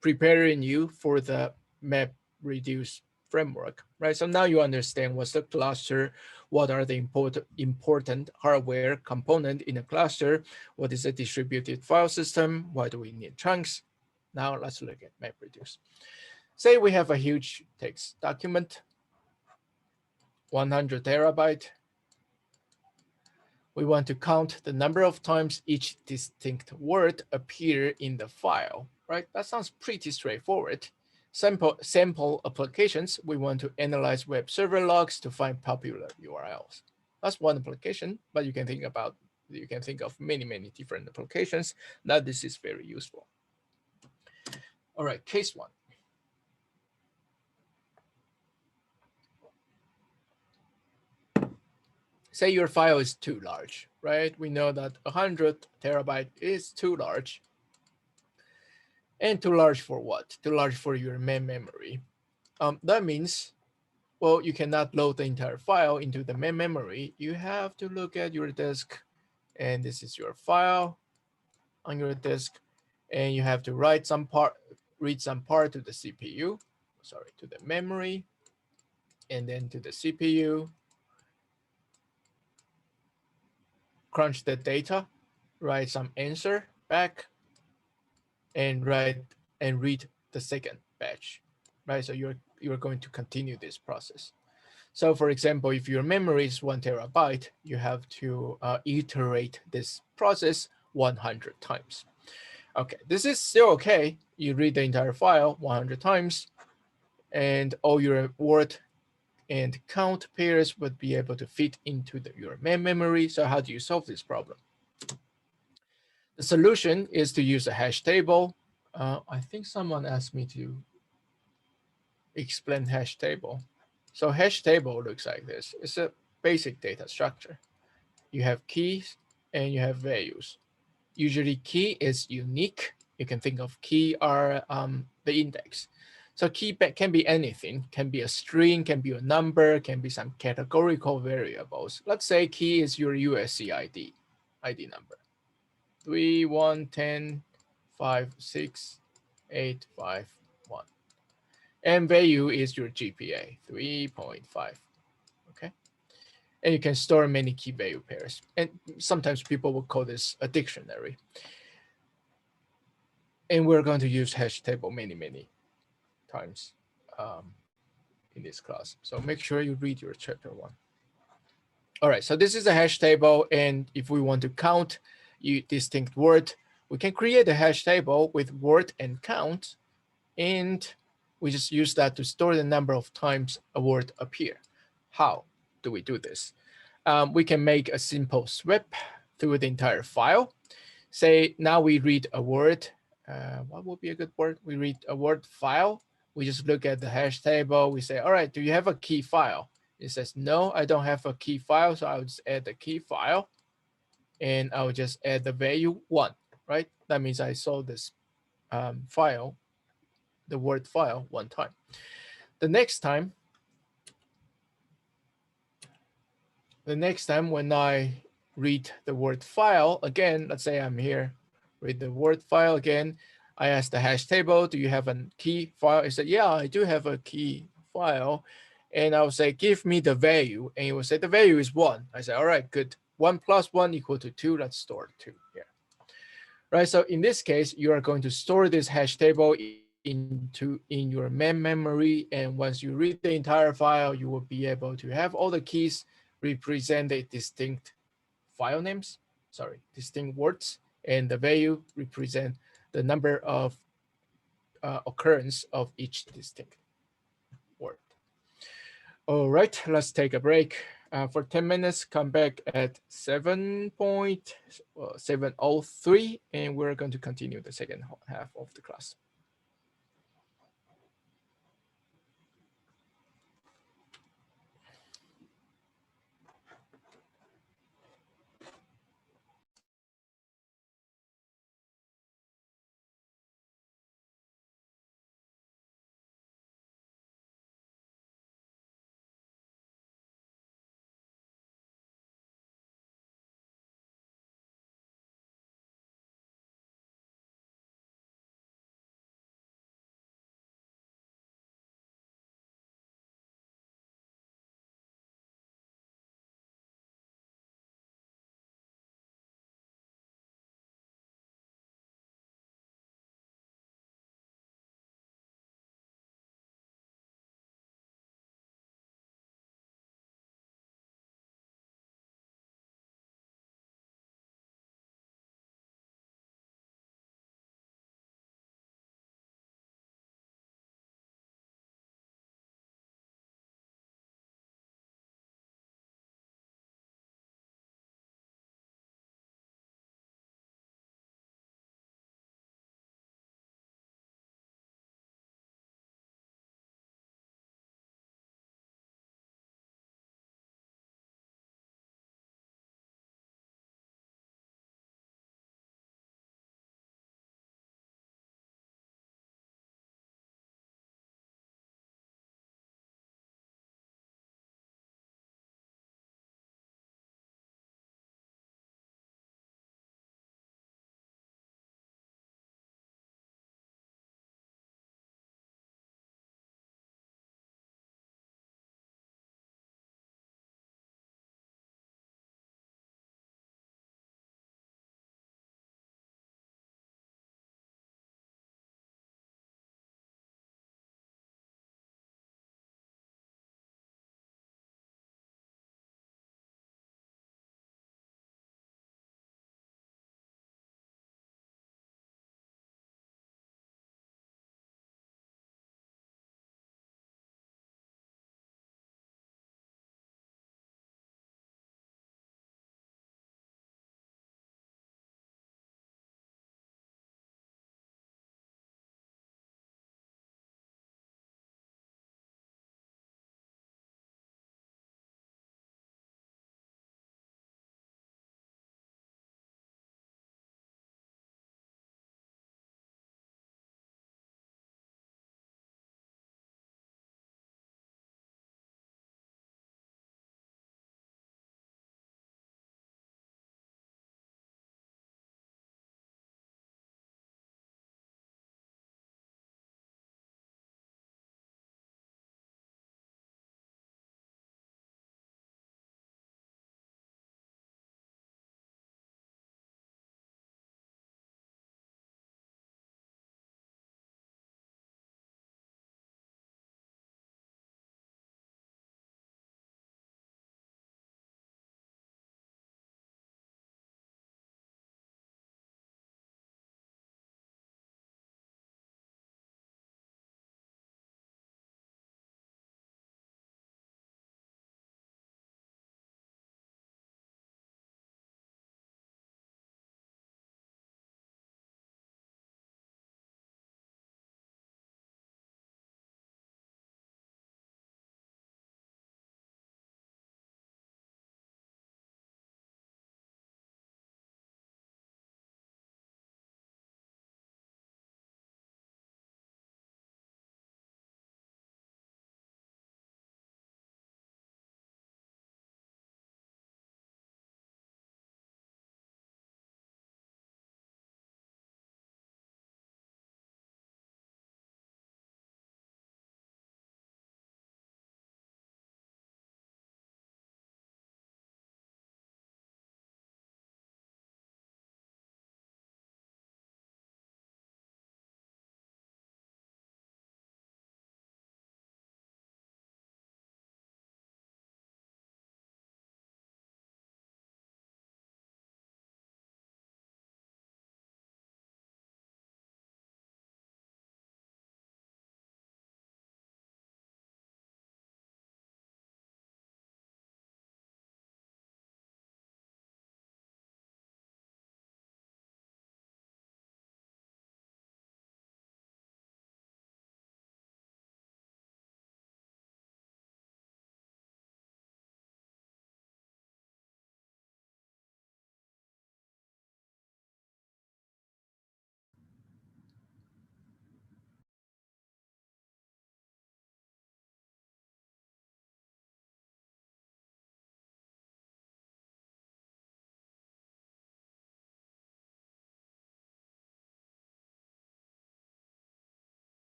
preparing you for the MapReduce framework, right? So now you understand what's the cluster, what are the important hardware component in a cluster, what is a distributed file system, why do we need chunks? Now let's look at MapReduce. Say we have a huge text document, 100 terabyte. We want to count the number of times each distinct word appear in the file, right? That sounds pretty straightforward. Sample applications, we want to analyze web server logs to find popular URLs. That's one application, but you can think of many, many different applications. Now this is very useful. All right, case one. Say your file is too large, right? We know that 100 terabyte is too large. And too large for what? Too large for your main memory. That means, well, you cannot load the entire file into the main memory. You have to look at your disk, and this is your file on your disk, and you have to read some part to the CPU, sorry, to the memory, and then to the CPU. Crunch the data, write some answer back, and read the second batch, right? So you're going to continue this process. So for example, if your memory is 1 terabyte, you have to iterate this process 100 times. Okay, this is still okay. You read the entire file 100 times, and all your word and count pairs would be able to fit into your main memory. So how do you solve this problem? The solution is to use a hash table. I think someone asked me to explain hash table. So hash table looks like this. It's a basic data structure. You have keys and you have values. Usually key is unique. You can think of key are the index. So key can be anything, can be a string, can be a number, can be some categorical variables. Let's say key is your USC ID number. 3, 1, 10, 5, 6, 8, 5, 1. And value is your GPA, 3.5, okay? And you can store many key value pairs. And sometimes people will call this a dictionary. And we're going to use hash table many, many times in this class. So make sure you read your chapter 1. All right, so this is a hash table. And if we want to count distinct word, we can create a hash table with word and count. And we just use that to store the number of times a word appear. How do we do this? We can make a simple sweep through the entire file. Say now we read a word. What would be a good word? We read a word file. We just look at the hash table. We say, all right, do you have a key file? It says, no, I don't have a key file. So I'll just add the key file. And I'll just add the value 1, right? That means I saw this file, the word file 1 time. The next time when I read the word file again, let's say I'm here, read the word file again. I asked the hash table, do you have a key file? It said, yeah, I do have a key file. And I'll say, give me the value. And it will say the value is 1. I say, all right, good. 1 plus 1 equal to 2. Let's store 2 here. Right. So in this case, you are going to store this hash table in your main memory. And once you read the entire file, you will be able to have all the keys represent the distinct file names, distinct words, and the value represent the number of occurrence of each distinct word. All right, let's take a break for 10 minutes. Come back at 7:03, and we're going to continue the second half of the class.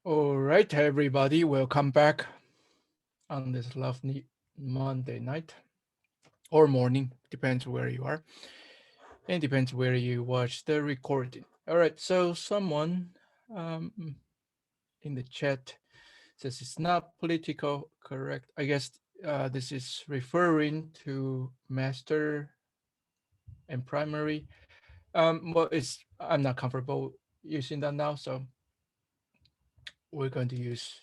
All right, everybody, welcome back on this lovely Monday night or morning, depends where you are, and depends where you watch the recording. All right, so someone in the chat says it's not political correct. I guess this is referring to master and primary. Well, I'm not comfortable using that now, so we're going to use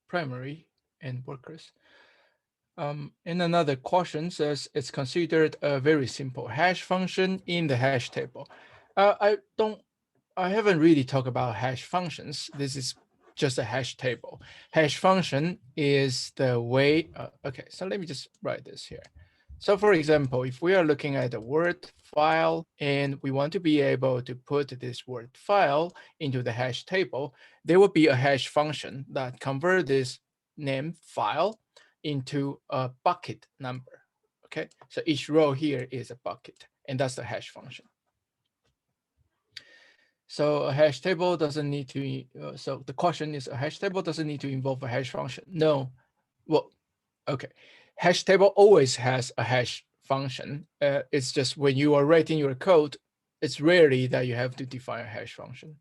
primary and workers. And another question says it's considered a very simple hash function in the hash table. I haven't really talked about hash functions. This is just a hash table. Hash function is the way, okay, so let me just write this here. So for example, if we are looking at a Word file and we want to be able to put this Word file into the hash table, there will be a hash function that convert this name file into a bucket number, okay? So each row here is a bucket, and that's the hash function. So a hash table doesn't need to, so the question is, a hash table doesn't need to involve a hash function. No, well, okay. Hash table always has a hash function. It's just when you are writing your code, it's rarely that you have to define a hash function.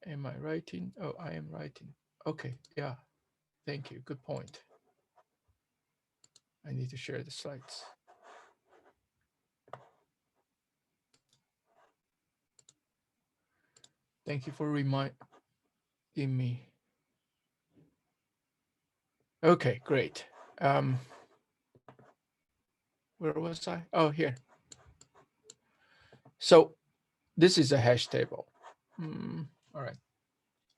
Am I writing? Oh, I am writing. Okay, yeah, thank you, good point. I need to share the slides. Thank you for reminding me. Okay, great. Where was I? Oh, here. So this is a hash table. All right.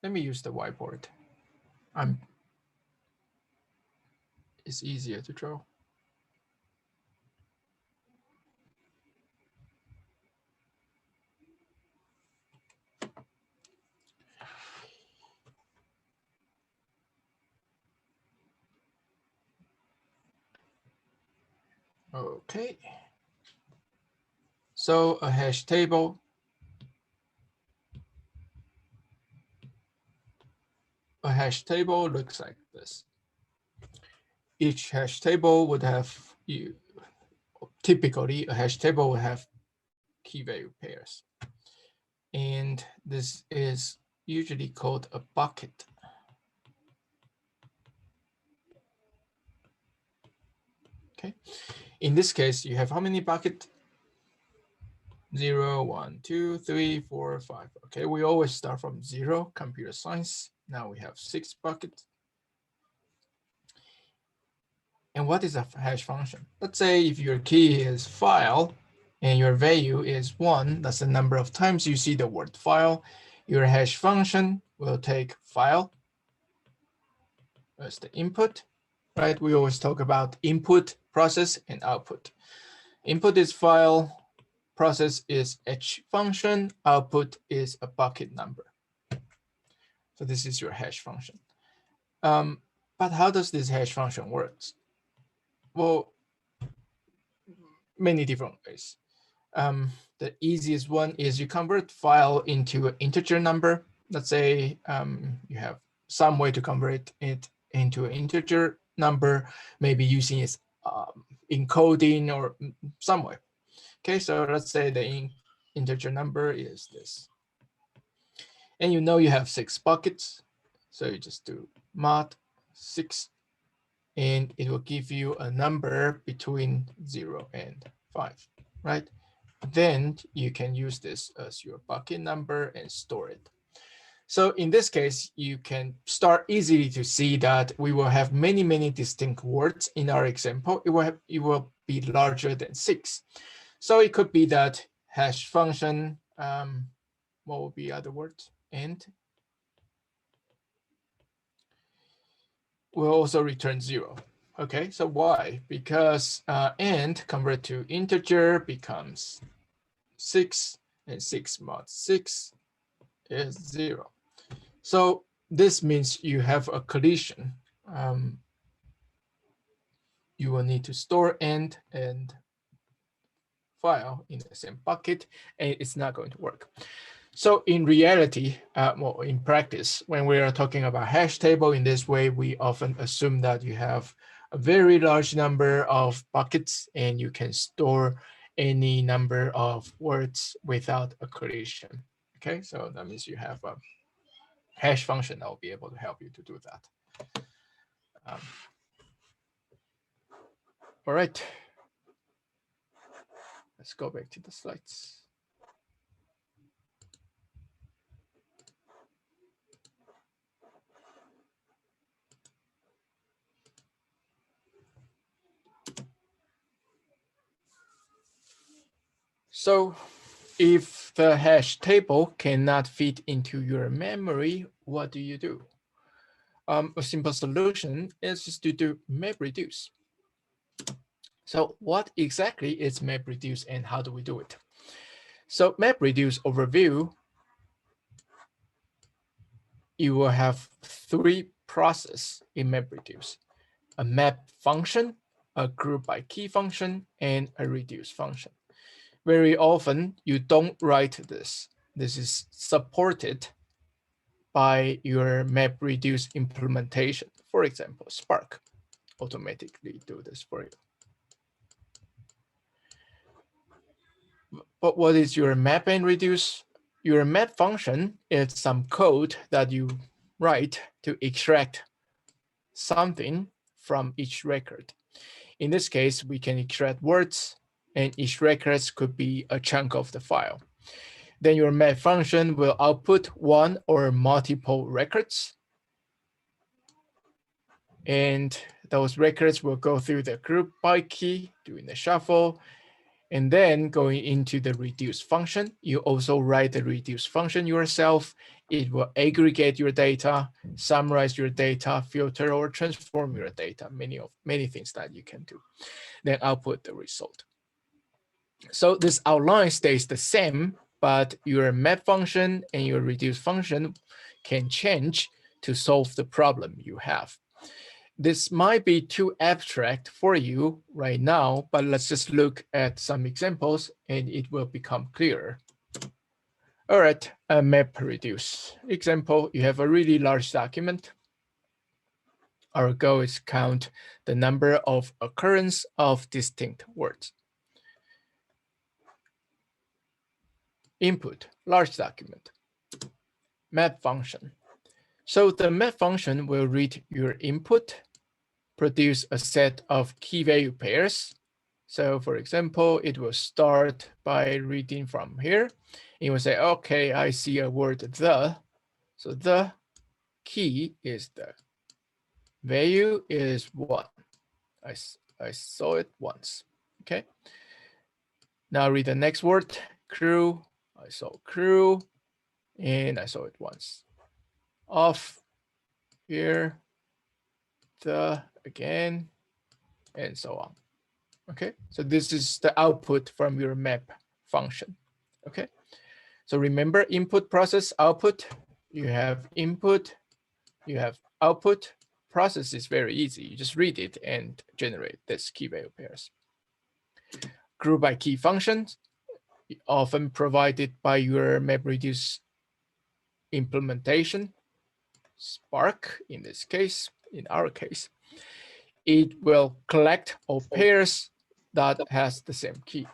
Let me use the whiteboard. It's easier to draw. Okay. So a hash table. A hash table looks like this. Each hash table would have, typically a hash table would have key value pairs. And this is usually called a bucket. Okay. In this case, you have how many buckets? 0, 1, 2, 3, 4, 5. Okay, we always start from 0, computer science. Now we have 6 buckets. And what is a hash function? Let's say if your key is file and your value is 1, that's the number of times you see the word file. Your hash function will take file as the input, right? We always talk about input, process, and output. Input is file, process is h function, output is a bucket number. So this is your hash function. But how does this hash function works? Well, many different ways. The easiest one is you convert file into an integer number. Let's say you have some way to convert it into an integer number, maybe using its encoding or some way. Okay, so let's say the integer number is this. And you know you have 6 buckets. So you just do mod 6, and it will give you a number between 0 and 5, right? Then you can use this as your bucket number and store it. So in this case, you can start easily to see that we will have many, many distinct words in our example. It will be larger than 6. So it could be that hash function, what will be other words? And will also return 0. Okay, so why? Because and convert to integer becomes 6, and 6 mod 6 is 0. So this means you have a collision. You will need to store and file in the same bucket, and it's not going to work. So in reality, well, in practice, when we are talking about hash table in this way, we often assume that you have a very large number of buckets and you can store any number of words without a collision. Okay, so that means you have a hash function that will be able to help you to do that. All right, let's go back to the slides. So if the hash table cannot fit into your memory, what do you do? A simple solution is just to do MapReduce. So what exactly is MapReduce and how do we do it? So MapReduce overview, you will have three processes in MapReduce: a map function, a group by key function, and a reduce function. Very often you don't write this. This is supported by your MapReduce implementation. For example, Spark automatically do this for you. But what is your map and reduce? Your map function is some code that you write to extract something from each record. In this case, we can extract words, and each record could be a chunk of the file. Then your map function will output one or multiple records. And those records will go through the group by key, doing the shuffle, and then going into the reduce function. You also write the reduce function yourself. It will aggregate your data, summarize your data, filter or transform your data, many things that you can do. Then output the result. So this outline stays the same, but your map function and your reduce function can change to solve the problem you have. This might be too abstract for you right now, but let's just look at some examples and it will become clearer. All right, a MapReduce example, you have a really large document. Our goal is count the number of occurrence of distinct words. Input, large document, map function. So the map function will read your input, produce a set of key value pairs. So for example, it will start by reading from here. It will say, okay, I see a word the. So the key is the value is 1. I saw it once. Okay. Now read the next word, crew. I saw crew and I saw it once. Off here, the again, and so on. Okay, so this is the output from your map function. Okay, so remember input, process, output. You have input, you have output. Process is very easy. You just read it and generate this key value pairs. Group by key functions, often provided by your MapReduce implementation. Spark, in this case, in our case, it will collect all pairs that has the same key.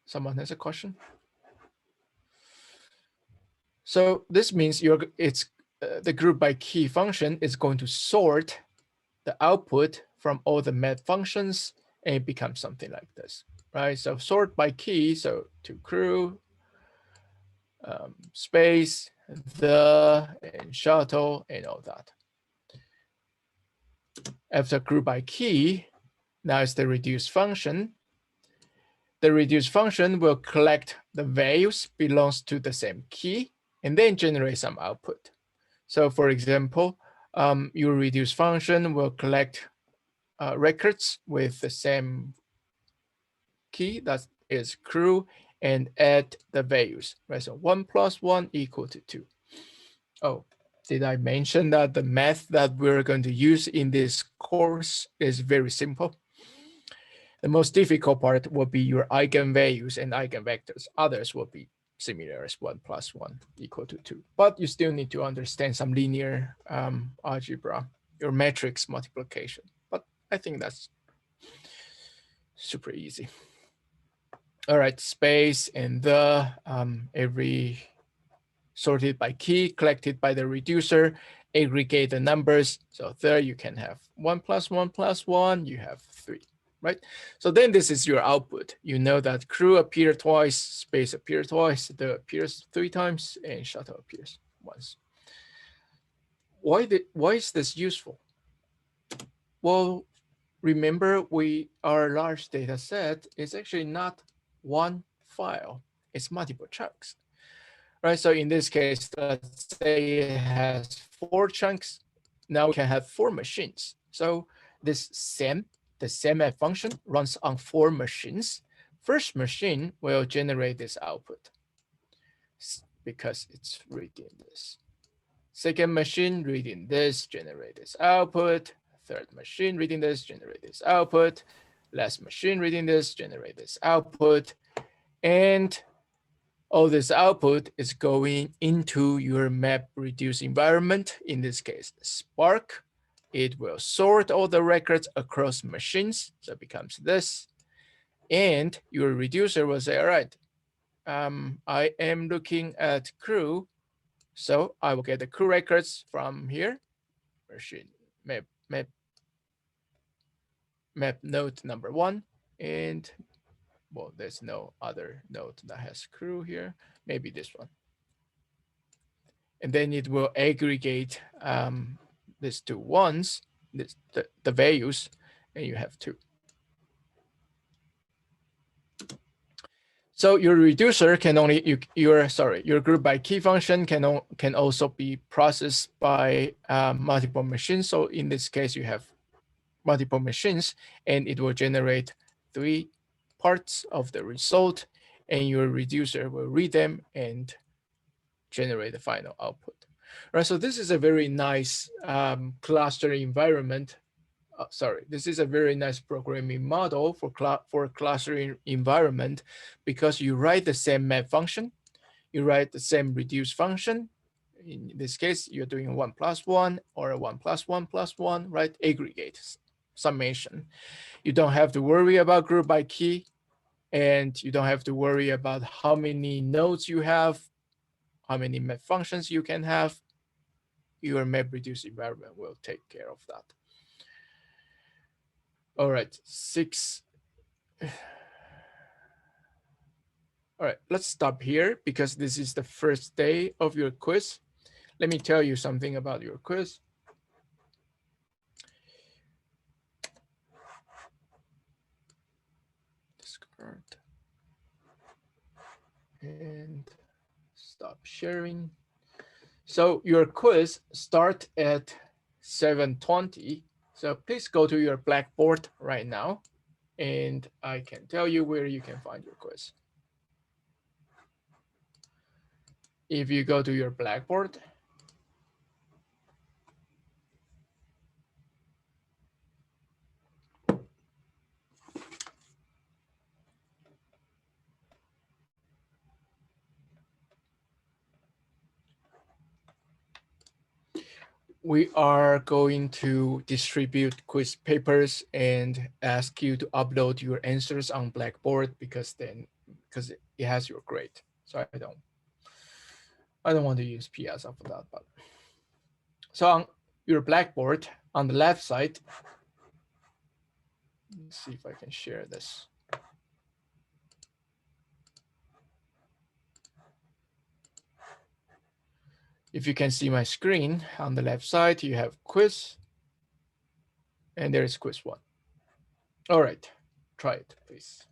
Someone has a question? So this means the group by key function is going to sort the output from all the map functions and it becomes something like this, right? So sort by key, so to crew, space, the, and shuttle, and all that. After group by key, now it's the reduce function. The reduce function will collect the values belongs to the same key and then generate some output. So for example, your reduce function will collect records with the same key, that is crew, and add the values, right? So 1 + 1 = 2. Oh, did I mention that the math that we're going to use in this course is very simple? The most difficult part will be your eigenvalues and eigenvectors. Others will be similar as 1 + 1 = 2. But you still need to understand some linear algebra, your matrix multiplication. But I think that's super easy. All right, space and the every sorted by key, collected by the reducer, aggregate the numbers. So there you can have 1 + 1 + 1, you have 3, right? So then this is your output. You know that crew appear twice, space appear twice, the appears 3 times, and shuttle appears once. Why is this useful? Well, remember our large data set is actually not one file, it's multiple chunks. Right, so in this case, let's say it has 4 chunks. Now we can have 4 machines. So this SEM, the SEMF function runs on 4 machines. First machine will generate this output because it's reading this. Second machine reading this, generate this output. Third machine reading this, generate this output. Last machine reading this, generate this output. And all this output is going into your MapReduce environment. In this case, Spark. It will sort all the records across machines. So it becomes this. And your reducer will say, all right, I am looking at crew. So I will get the crew records from here. Machine map node number 1. And well, there's no other node that has crew here. Maybe this one. And then it will aggregate these 2 ones, the values, and you have 2. So your reducer can only, your group by key function can also be processed by multiple machines. So in this case, you have multiple machines, and it will generate 3 parts of the result, and your reducer will read them and generate the final output. Right, so this is a very nice cluster environment. This is a very nice programming model for clustering environment, because you write the same map function, you write the same reduce function. In this case, you're doing 1 + 1 or 1 + 1 + 1, right? Aggregate, summation. You don't have to worry about group by key, and you don't have to worry about how many nodes you have, how many map functions you can have. Your MapReduce environment will take care of that. All right, 6. All right, let's stop here because this is the first day of your quiz. Let me tell you something about your quiz. Discard and stop sharing. So your quiz starts at 7:20. So please go to your Blackboard right now, and I can tell you where you can find your quiz. If you go to your Blackboard, we are going to distribute quiz papers and ask you to upload your answers on Blackboard, because it has your grade. So I don't want to use Piazza for that. But so on your Blackboard, on the left side, let's see if I can share this. If you can see my screen, on the left side, you have quiz, and there is quiz 1. All right, try it, please.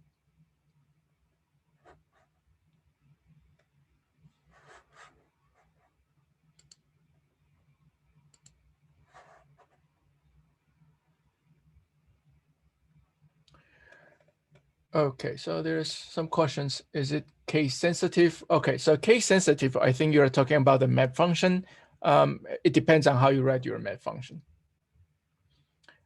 Okay, so there's some questions. Is it case sensitive? Okay, so case sensitive, I think you're talking about the map function. It depends on how you write your map function.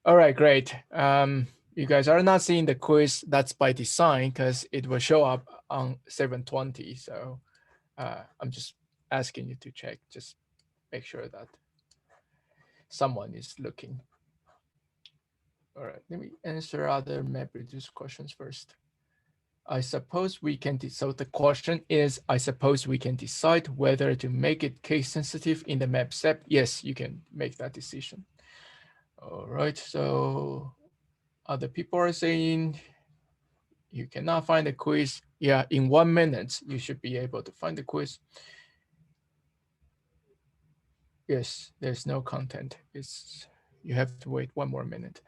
All right, great. You guys are not seeing the quiz. That's by design, because it will show up on 7:20. So I'm just asking you to check, just make sure that someone is looking. All right, let me answer other MapReduce questions first. I suppose we can, so the question is, I suppose we can decide whether to make it case sensitive in the map step. Yes, you can make that decision. All right, so other people are saying you cannot find the quiz. Yeah, in 1 minute, you should be able to find the quiz. Yes, there's no content. You have to wait 1 more minute.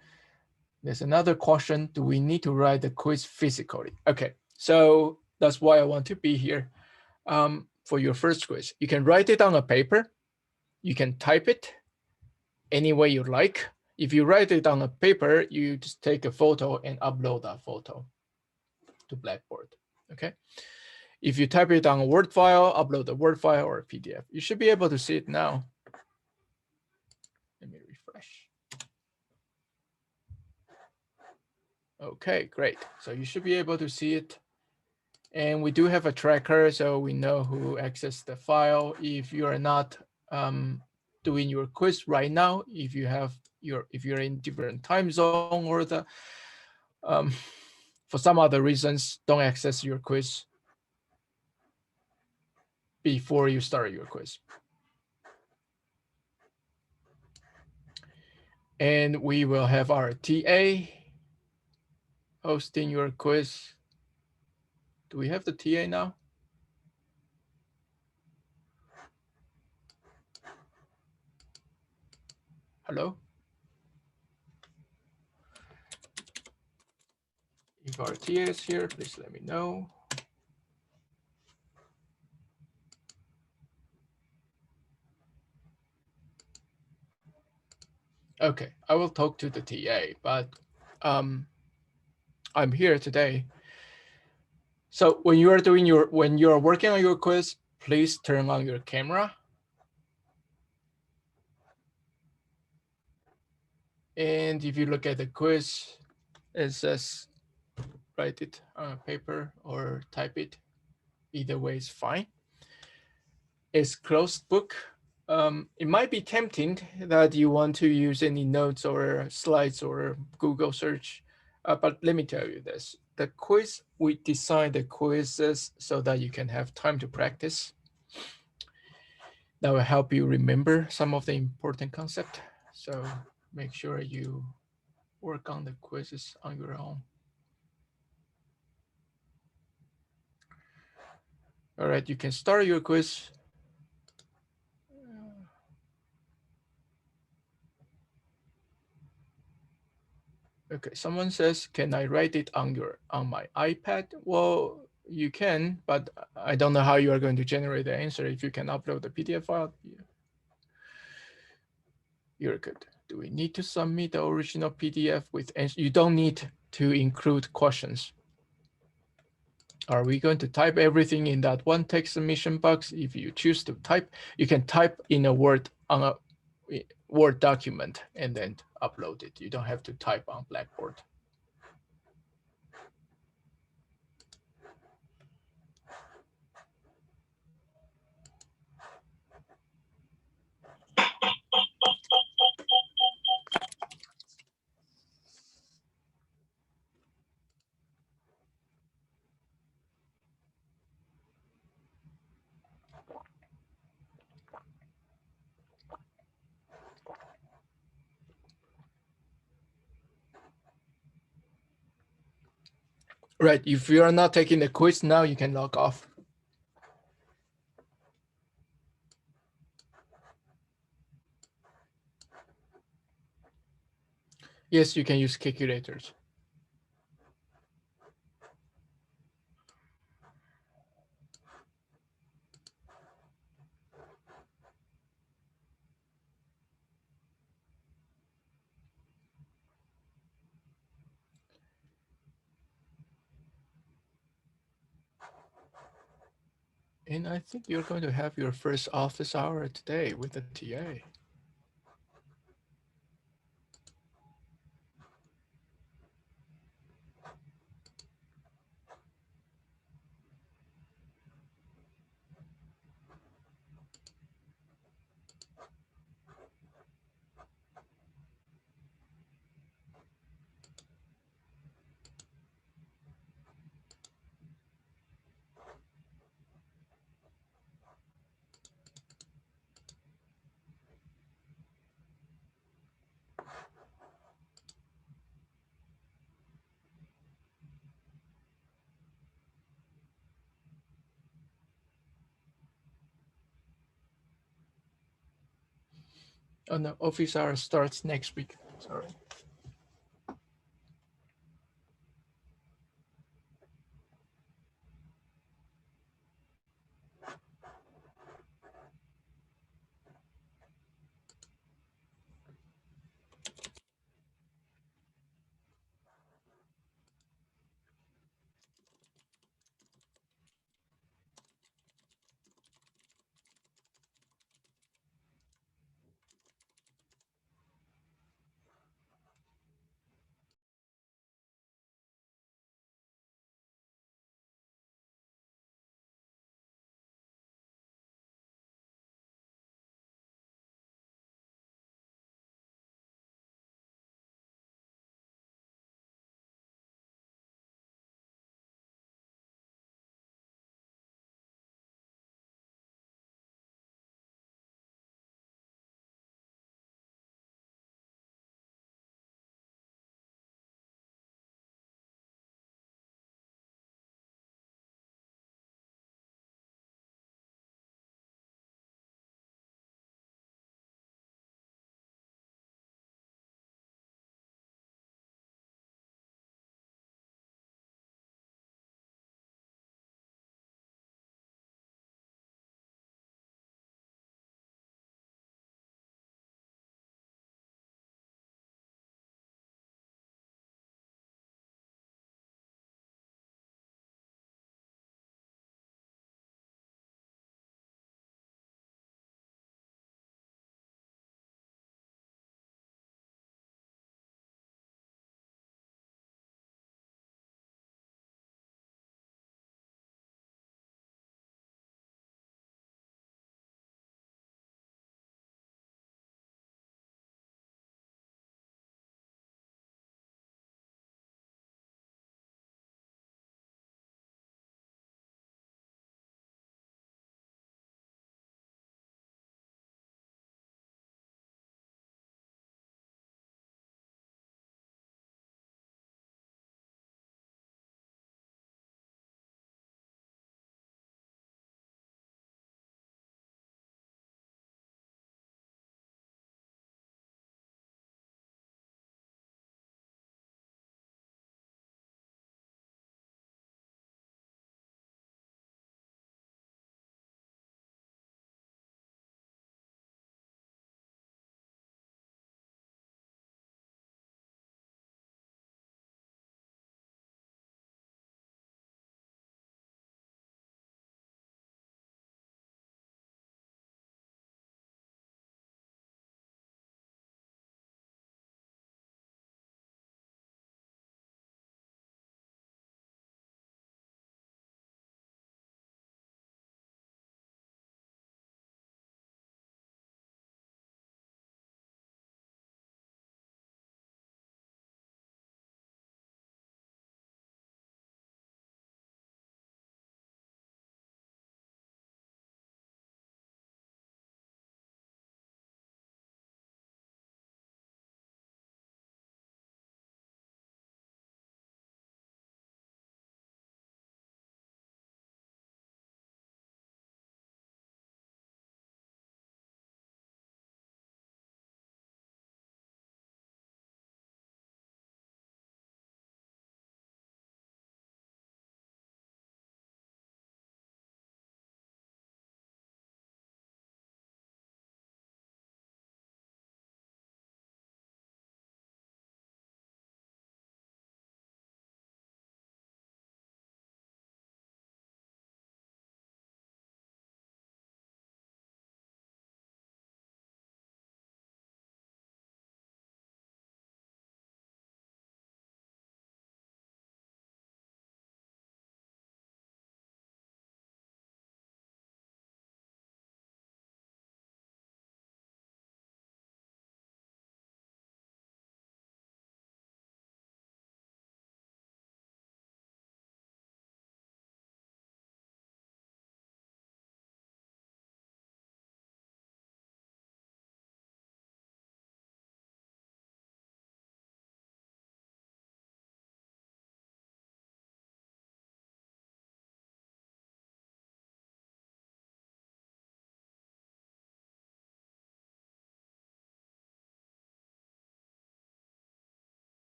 There's another question. Do we need to write the quiz physically? Okay, so that's why I want to be here. For your first quiz, you can write it on a paper. You can type it any way you like. If you write it on a paper, you just take a photo and upload that photo to Blackboard, okay? If you type it on a Word file, upload a Word file or a PDF. You should be able to see it now. Let me refresh. Okay, great. So you should be able to see it. And we do have a tracker, so we know who accessed the file. If you are not doing your quiz right now, if you're in different time zone or the for some other reasons, don't access your quiz before you start your quiz. And we will have our TA hosting your quiz. Do we have the TA now? Hello? If our TA is here, please let me know. Okay, I will talk to the TA, but I'm here today. So when you are working on your quiz, please turn on your camera. And if you look at the quiz, it says write it on a paper or type it. Either way is fine. It's closed book. It might be tempting that you want to use any notes or slides or Google search, but let me tell you this. The quiz, we design the quizzes so that you can have time to practice. That will help you remember some of the important concept. So make sure you work on the quizzes on your own. All right, you can start your quiz. Okay, someone says, can I write it on my iPad? Well, you can, but I don't know how you are going to generate the answer. If you can upload the PDF file, you're good. Do we need to submit the original PDF with answer? You don't need to include questions. Are we going to type everything in that one text submission box? If you choose to type, you can type in a Word on a Word document and then upload it. You don't have to type on Blackboard. Right, if you are not taking the quiz now, you can log off. Yes, you can use calculators. And I think you're going to have your first office hour today with the TA. Oh no, office hours starts next week. Sorry.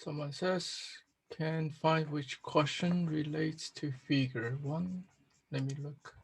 Someone says, can find which question relates to figure 1. Let me look.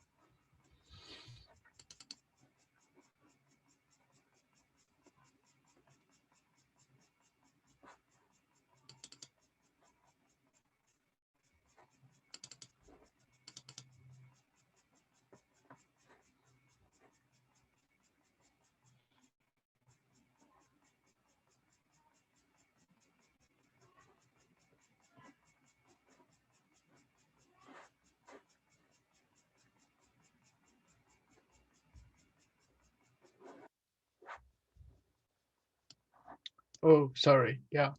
Oh, sorry. Yeah,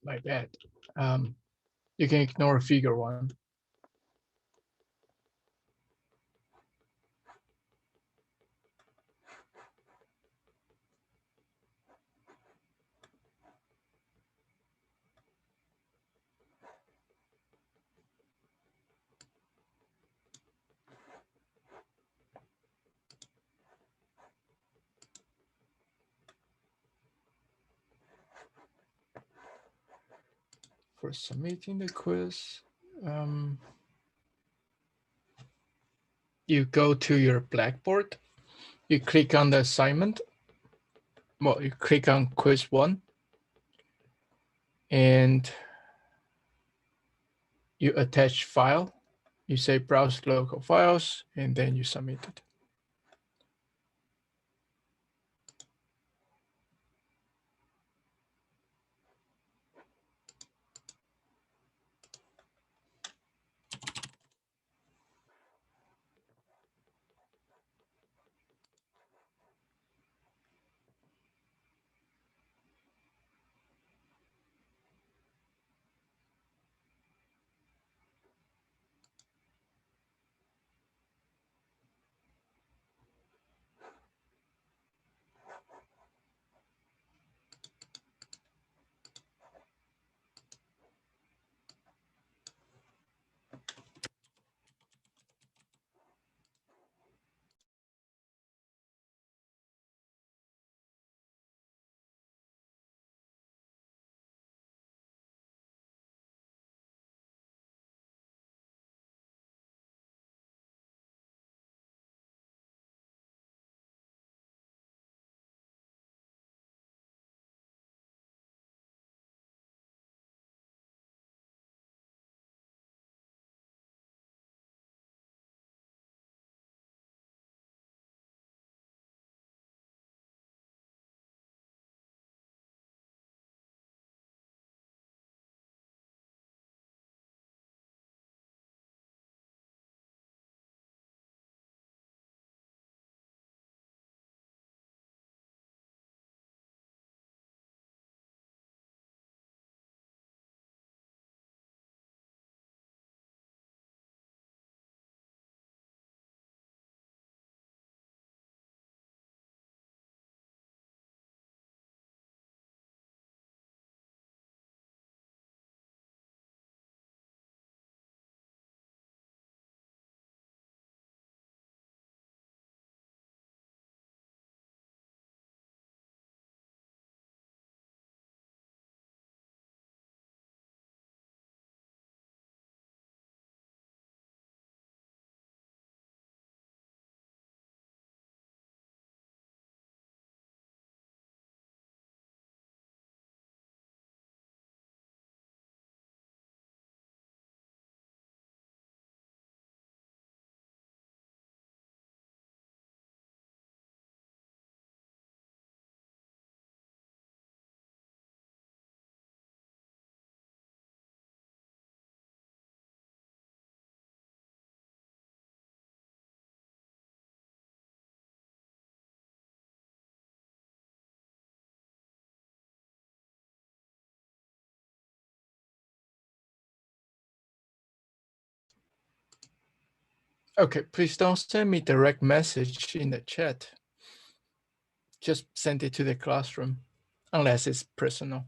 my bad. You can ignore figure 1. For submitting the quiz, you go to your Blackboard, you click on the assignment. Well, you click on quiz 1 and you attach file. You say browse local files and then you submit it. Okay, please don't send me direct message in the chat. Just send it to the classroom, unless it's personal.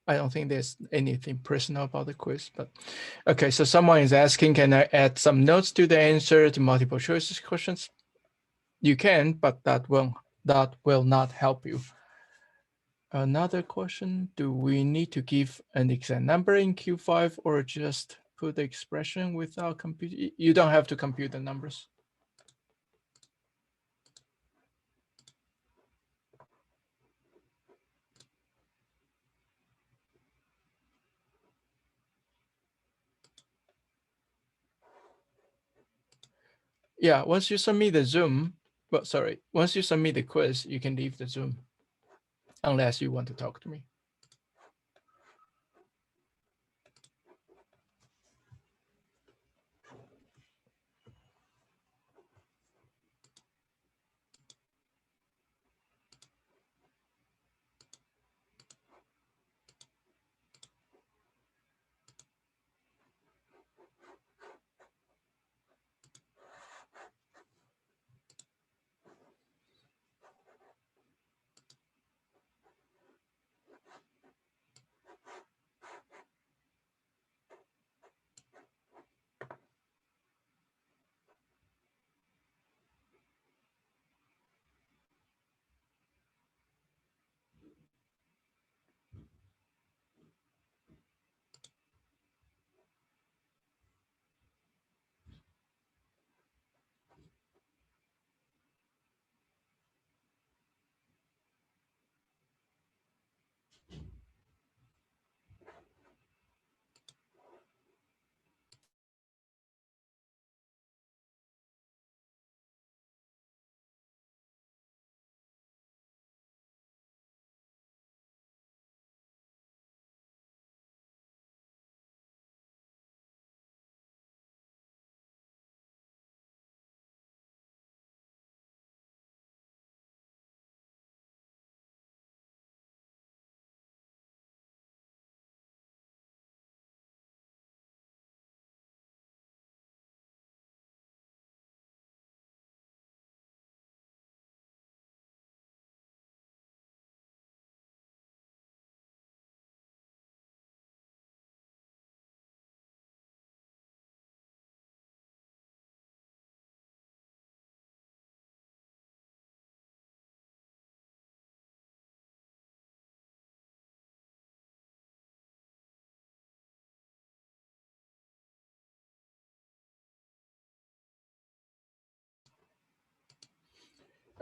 I don't think there's anything personal about the quiz, but okay. So someone is asking, can I add some notes to the answer to multiple choices questions? You can, but that will not help you. Another question, do we need to give an exact number in Q5 or just put the expression without compute? You don't have to compute the numbers. Yeah, once you submit the Zoom, well, sorry, once you submit the quiz, you can leave the Zoom unless you want to talk to me.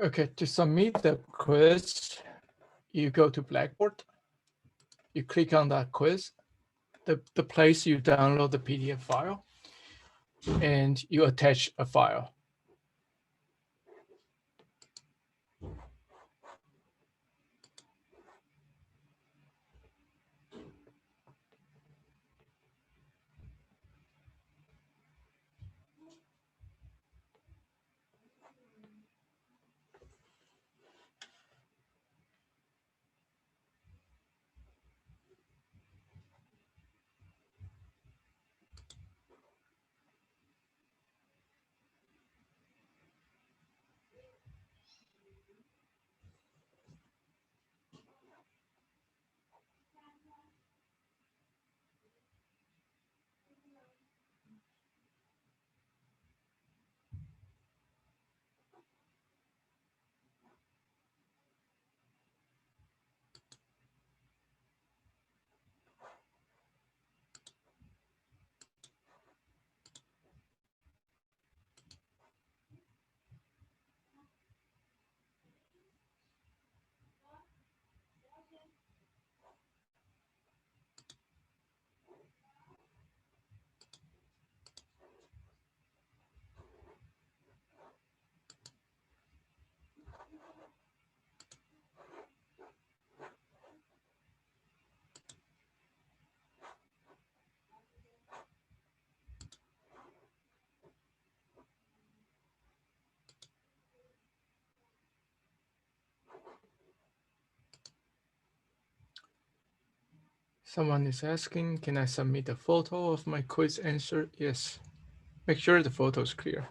Okay, to submit the quiz, you go to Blackboard, you click on that quiz, the place you download the PDF file, and you attach a file. Someone is asking, can I submit a photo of my quiz answer? Yes. Make sure the photo is clear.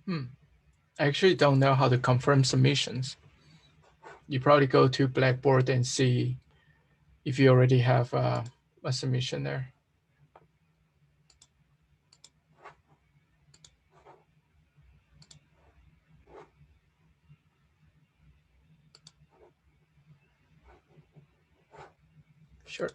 I actually don't know how to confirm submissions. You probably go to Blackboard and see if you already have a submission there. Sure.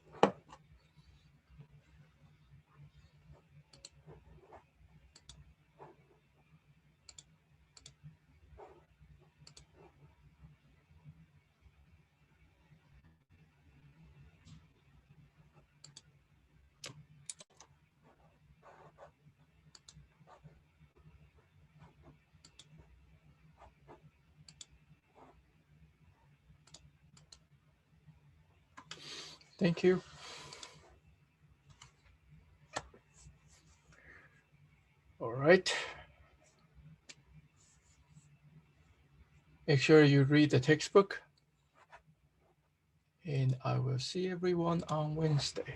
Thank you. All right. Make sure you read the textbook. And I will see everyone on Wednesday.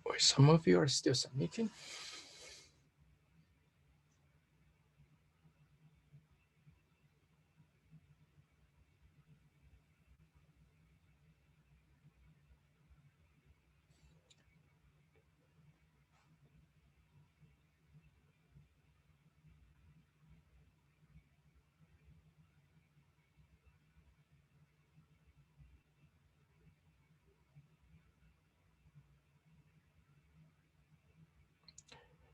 Wait, some of you are still submitting.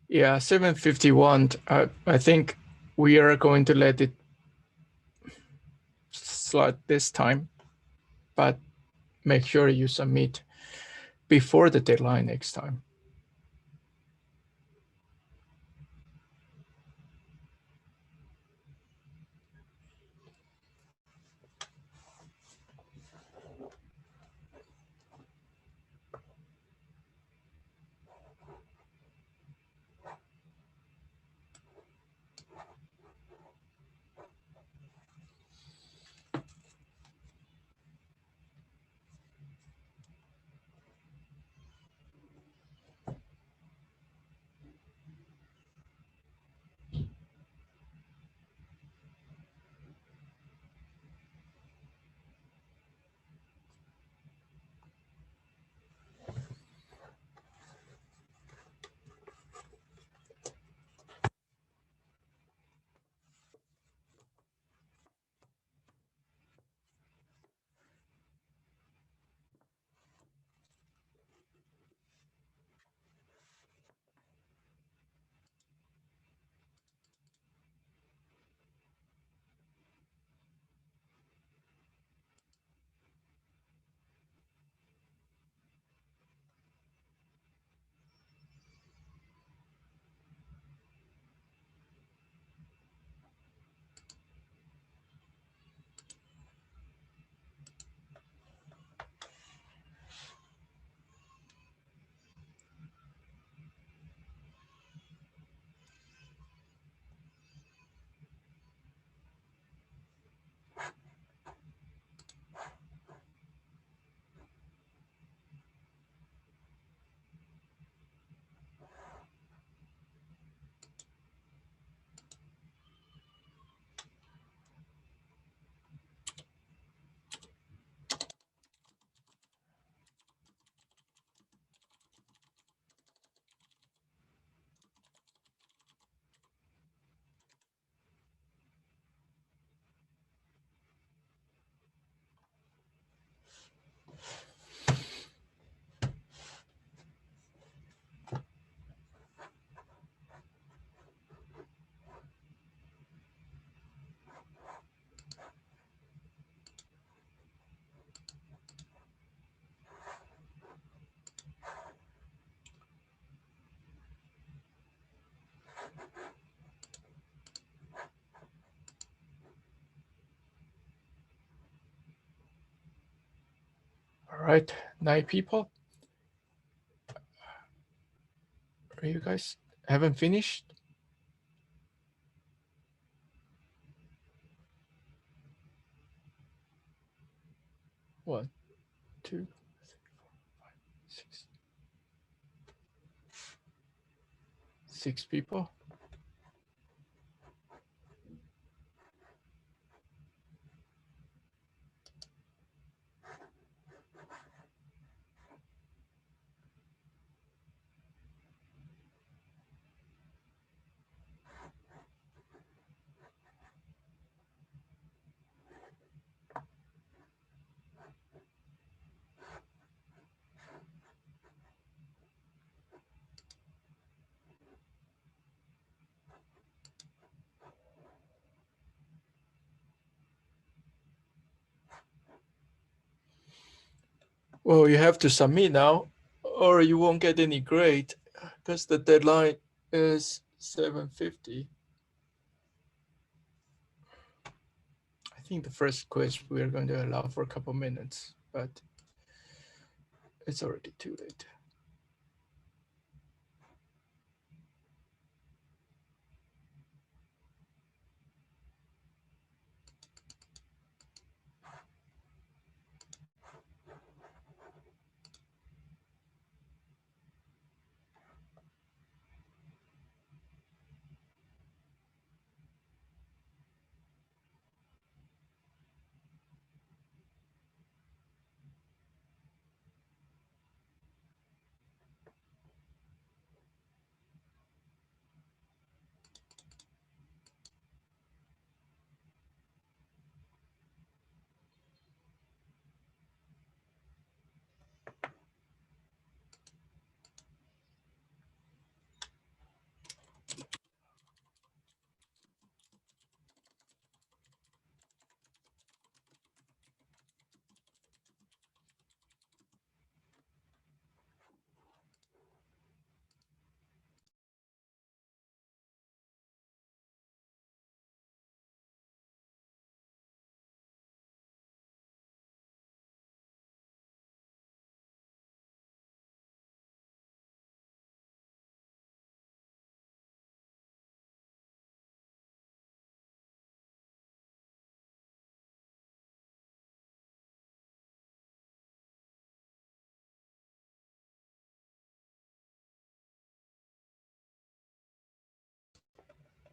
Yeah, 7:51. I think we are going to let it slide this time, but make sure you submit before the deadline next time. right, 9 people. Are you guys haven't finished? One, two, 6. 6 people. Well, you have to submit now, or you won't get any grade, because the deadline is 7:50. I think the first quiz we are going to allow for a couple minutes, but it's already too late.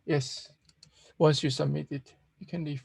Yes, once you submit it, you can leave.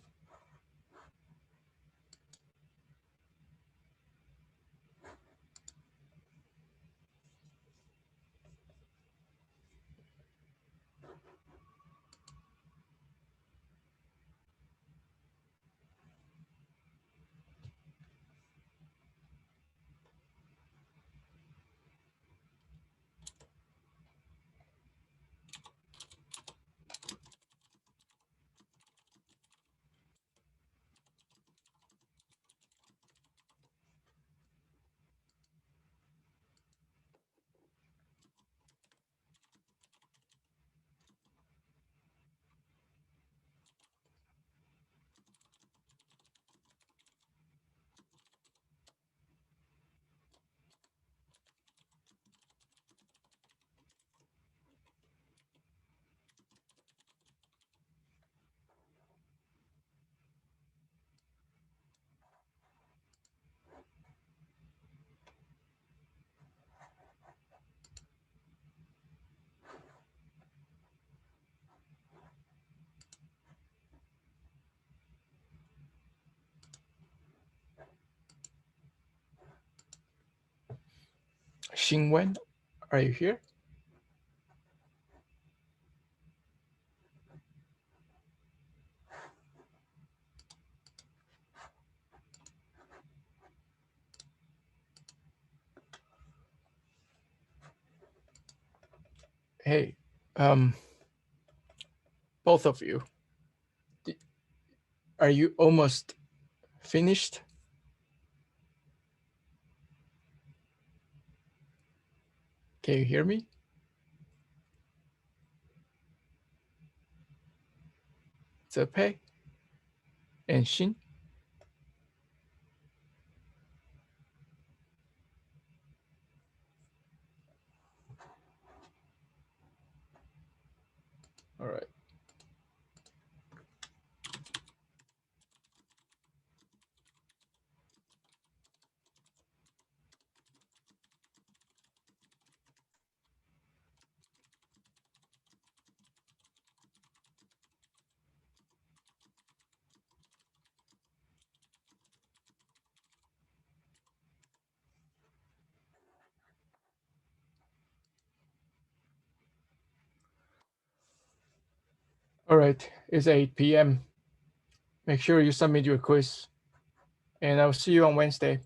Xingwen, are you here? Hey, both of you, are you almost finished? Can you hear me? Zepei and Xin? All right, it's 8 p.m. Make sure you submit your quiz, and I'll see you on Wednesday.